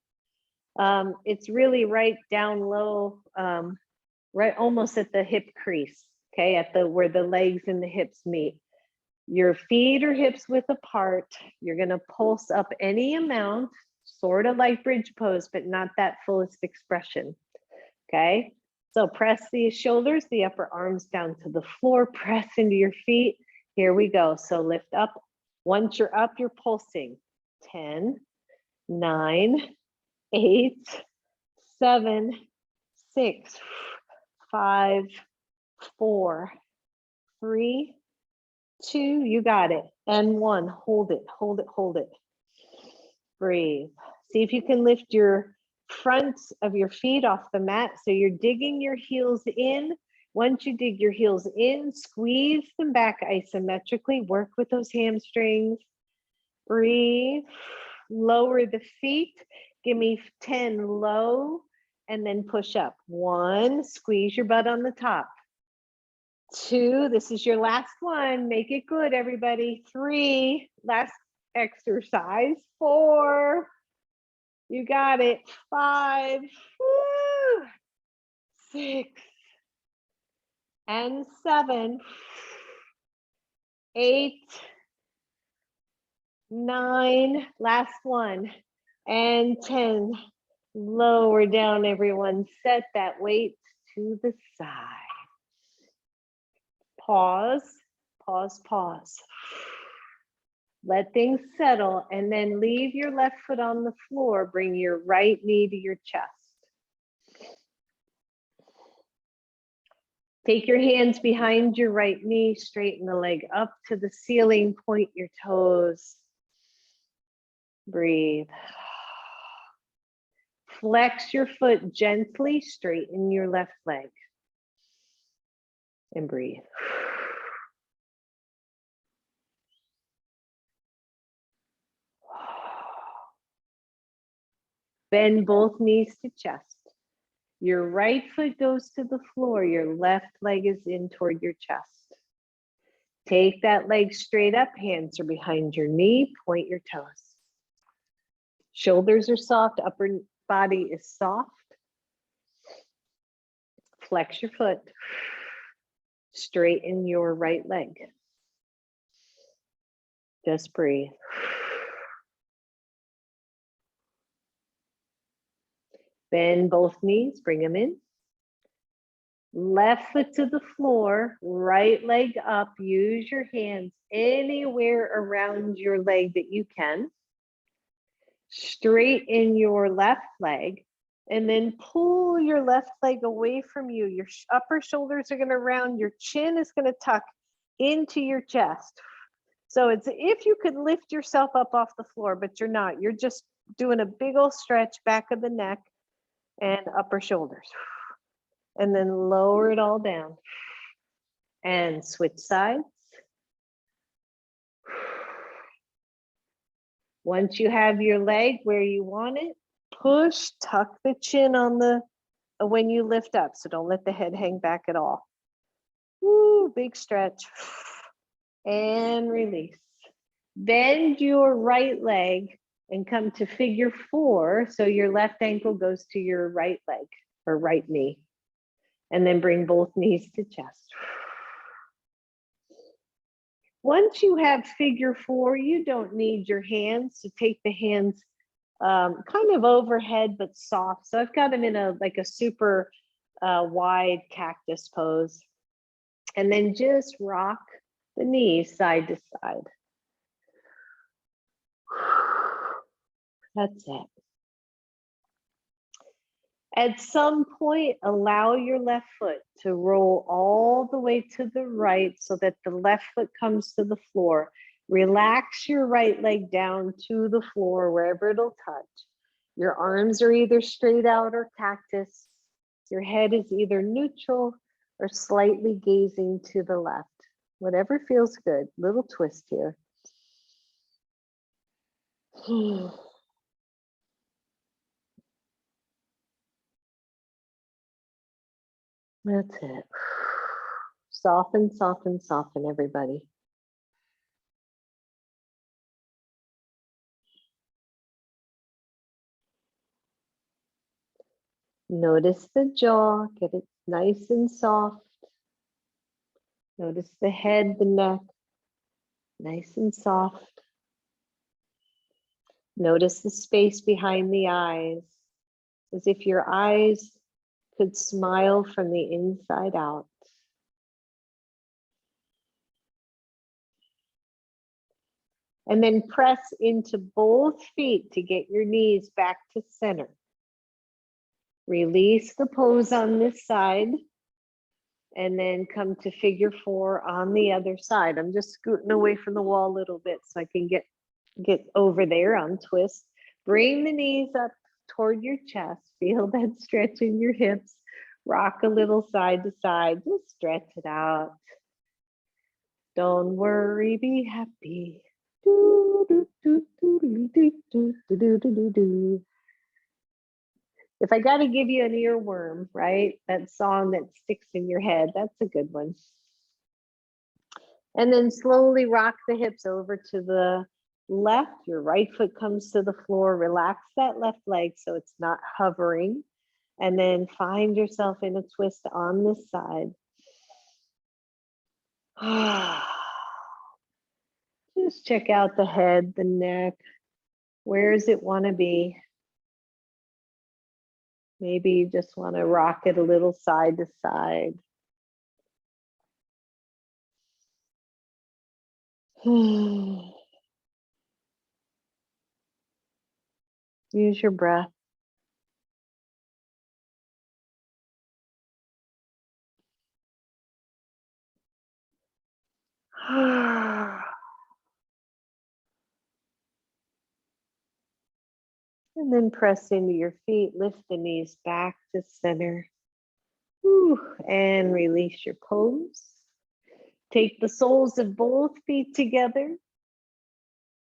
It's really right down low, right almost at the hip crease, okay, at the where the legs and the hips meet. Your feet or hips width apart. You're gonna pulse up any amount, sort of like bridge pose, but not that fullest expression, okay? So press the shoulders, the upper arms down to the floor, press into your feet. Here we go, so lift up. Once you're up, you're pulsing. 10, 9, 8, 7, 6, 5, 4, 3, 2, you got it. And 1, hold it, hold it, hold it. Breathe. See if you can lift your fronts of your feet off the mat. So you're digging your heels in. Once you dig your heels in, squeeze them back isometrically. Work with those hamstrings. Breathe. Lower the feet. Give me 10 low and then push up. 1, squeeze your butt on the top. 2, this is your last one. Make it good, everybody. 3, last exercise. 4, you got it. 5, woo, 6, and 7, 8, 9, last one, and 10. Lower down, everyone. Set that weight to the side. Pause, pause, pause. Let things settle and then leave your left foot on the floor. Bring your right knee to your chest. Take your hands behind your right knee, straighten the leg up to the ceiling, point your toes. Breathe. Flex your foot gently, straighten your left leg. And breathe. Bend both knees to chest. Your right foot goes to the floor. Your left leg is in toward your chest. Take that leg straight up. Hands are behind your knee. Point your toes. Shoulders are soft. Upper body is soft. Flex your foot. Straighten your right leg. Just breathe. Bend both knees, bring them in. Left foot to the floor, right leg up. Use your hands anywhere around your leg that you can. Straighten your left leg and then pull your left leg away from you. Your upper shoulders are going to round, your chin is going to tuck into your chest. So it's if you could lift yourself up off the floor, but you're not. You're just doing a big old stretch back of the neck and upper shoulders. And then lower it all down. And switch sides. Once you have your leg where you want it, push, tuck the chin on the when you lift up. So don't let the head hang back at all. Woo, big stretch. And release. Bend your right leg and come to figure 4. So your left ankle goes to your right leg or right knee. And then bring both knees to chest. Once you have figure 4, you don't need your hands to take the hands kind of overhead, but soft. So I've got them in a like a super wide cactus pose. And then just rock the knees side to side. That's it. At some point, allow your left foot to roll all the way to the right so that the left foot comes to the floor. Relax your right leg down to the floor, wherever it'll touch. Your arms are either straight out or cactus. Your head is either neutral or slightly gazing to the left. Whatever feels good. Little twist here. That's it. Soften, soften, soften, everybody. Notice the jaw, get it nice and soft. Notice the head, the neck, nice and soft. Notice the space behind the eyes, as if your eyes could smile from the inside out. And then press into both feet to get your knees back to center. Release the pose on this side and then come to figure 4 on the other side. I'm just scooting away from the wall a little bit so I can get over there on twist. Bring the knees up toward your chest. Feel that stretch in your hips. Rock a little side to side. Just stretch it out. Don't worry, be happy. Do, do, do, do, do, do, do, do, do, do. If I got to give you an earworm, right? That song that sticks in your head, that's a good one. And then slowly rock the hips over to the left. Your right foot comes to the floor. Relax that left leg so it's not hovering. And then find yourself in a twist on this side. Just check out the head, the neck. Where does it want to be? Maybe you just want to rock it a little side to side. Use your breath. And then press into your feet, lift the knees back to center. And release your pose. Take the soles of both feet together.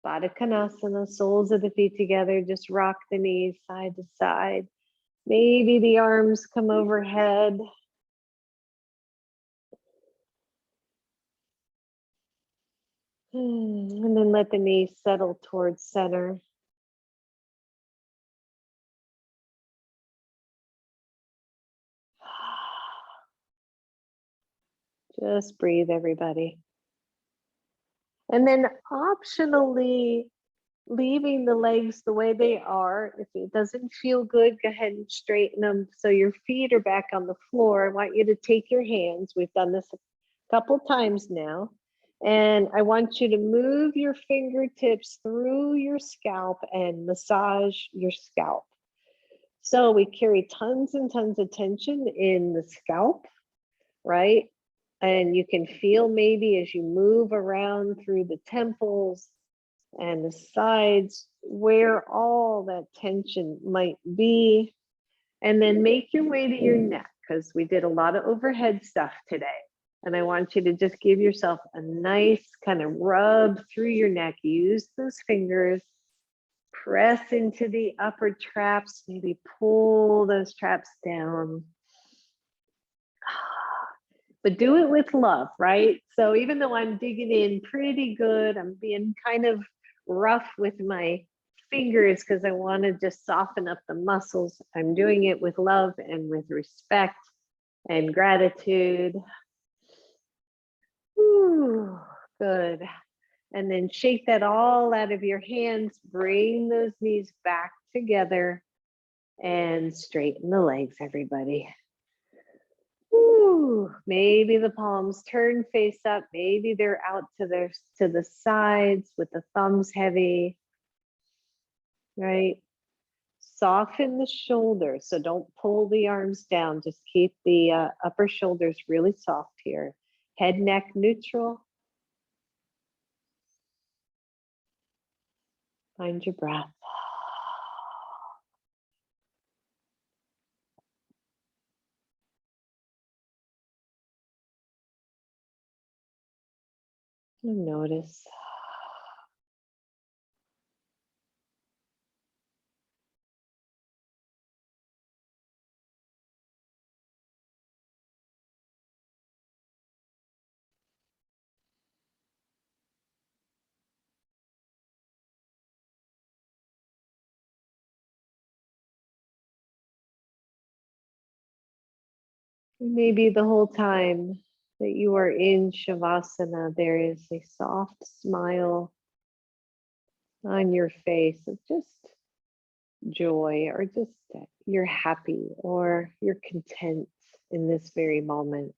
Baddha Konasana, soles of the feet together. Just rock the knees side to side. Maybe the arms come overhead. And then let the knees settle towards center. Just breathe, everybody. And then optionally leaving the legs the way they are. If it doesn't feel good, go ahead and straighten them so your feet are back on the floor. I want you to take your hands. We've done this a couple times now. And I want you to move your fingertips through your scalp and massage your scalp. So we carry tons and tons of tension in the scalp, right? And you can feel maybe as you move around through the temples and the sides where all that tension might be. And then make your way to your neck, because we did a lot of overhead stuff today. And I want you to just give yourself a nice kind of rub through your neck. Use those fingers, press into the upper traps, maybe pull those traps down. But do it with love, right? So even though I'm digging in pretty good, I'm being kind of rough with my fingers because I want to just soften up the muscles. I'm doing it with love and with respect and gratitude. Ooh, good. And then shake that all out of your hands. Bring those knees back together and straighten the legs, everybody. Ooh, maybe the palms turn face up. Maybe they're out to the sides with the thumbs heavy. Right? Soften the shoulders. So don't pull the arms down. Just keep the upper shoulders really soft here. Head, neck neutral. Find your breath. And notice. Maybe the whole time that you are in Shavasana, there is a soft smile on your face of just joy, or just that you're happy or you're content in this very moment.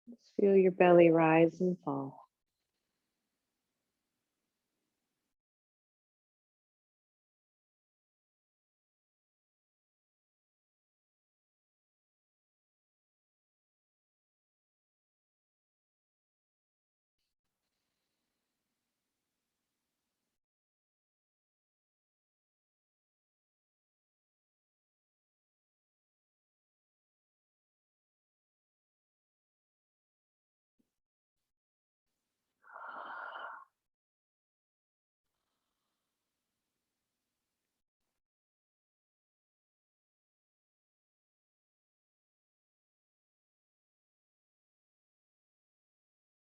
Just feel your belly rise and fall.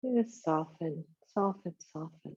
Just soften, soften, soften.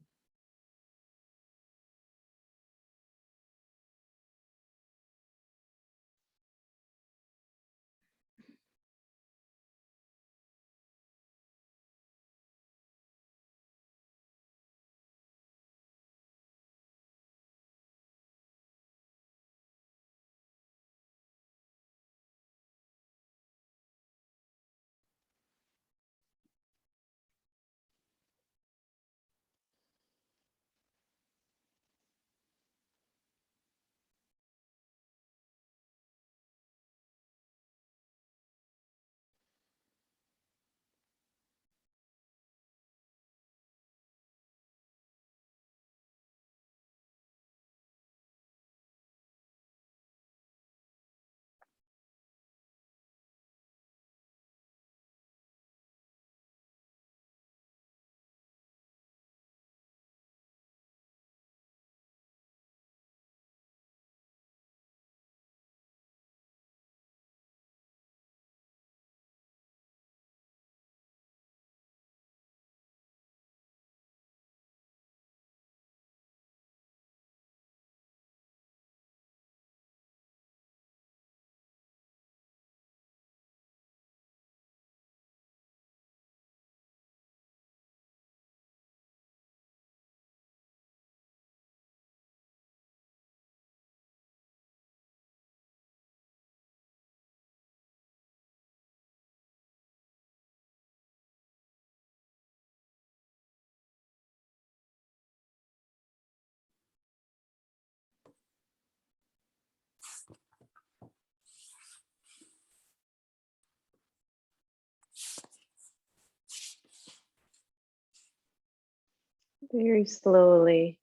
Very slowly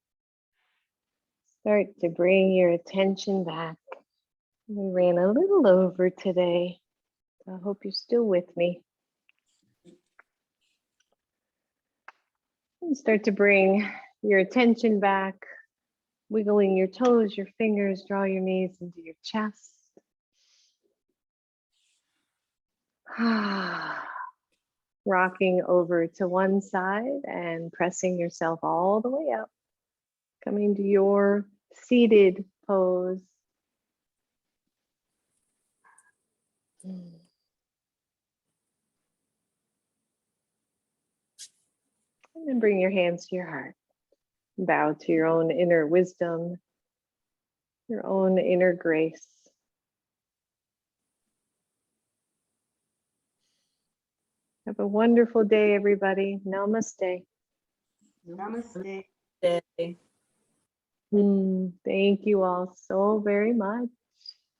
start to bring your attention back We ran a little over today. I hope you're still with me. And start to bring your attention back, wiggling your toes, your fingers, draw your knees into your chest. Rocking over to one side and pressing yourself all the way up, coming to your seated pose. And then bring your hands to your heart. Bow to your own inner wisdom, your own inner grace. Have a wonderful day, everybody. Namaste. Namaste. Thank you all so very much.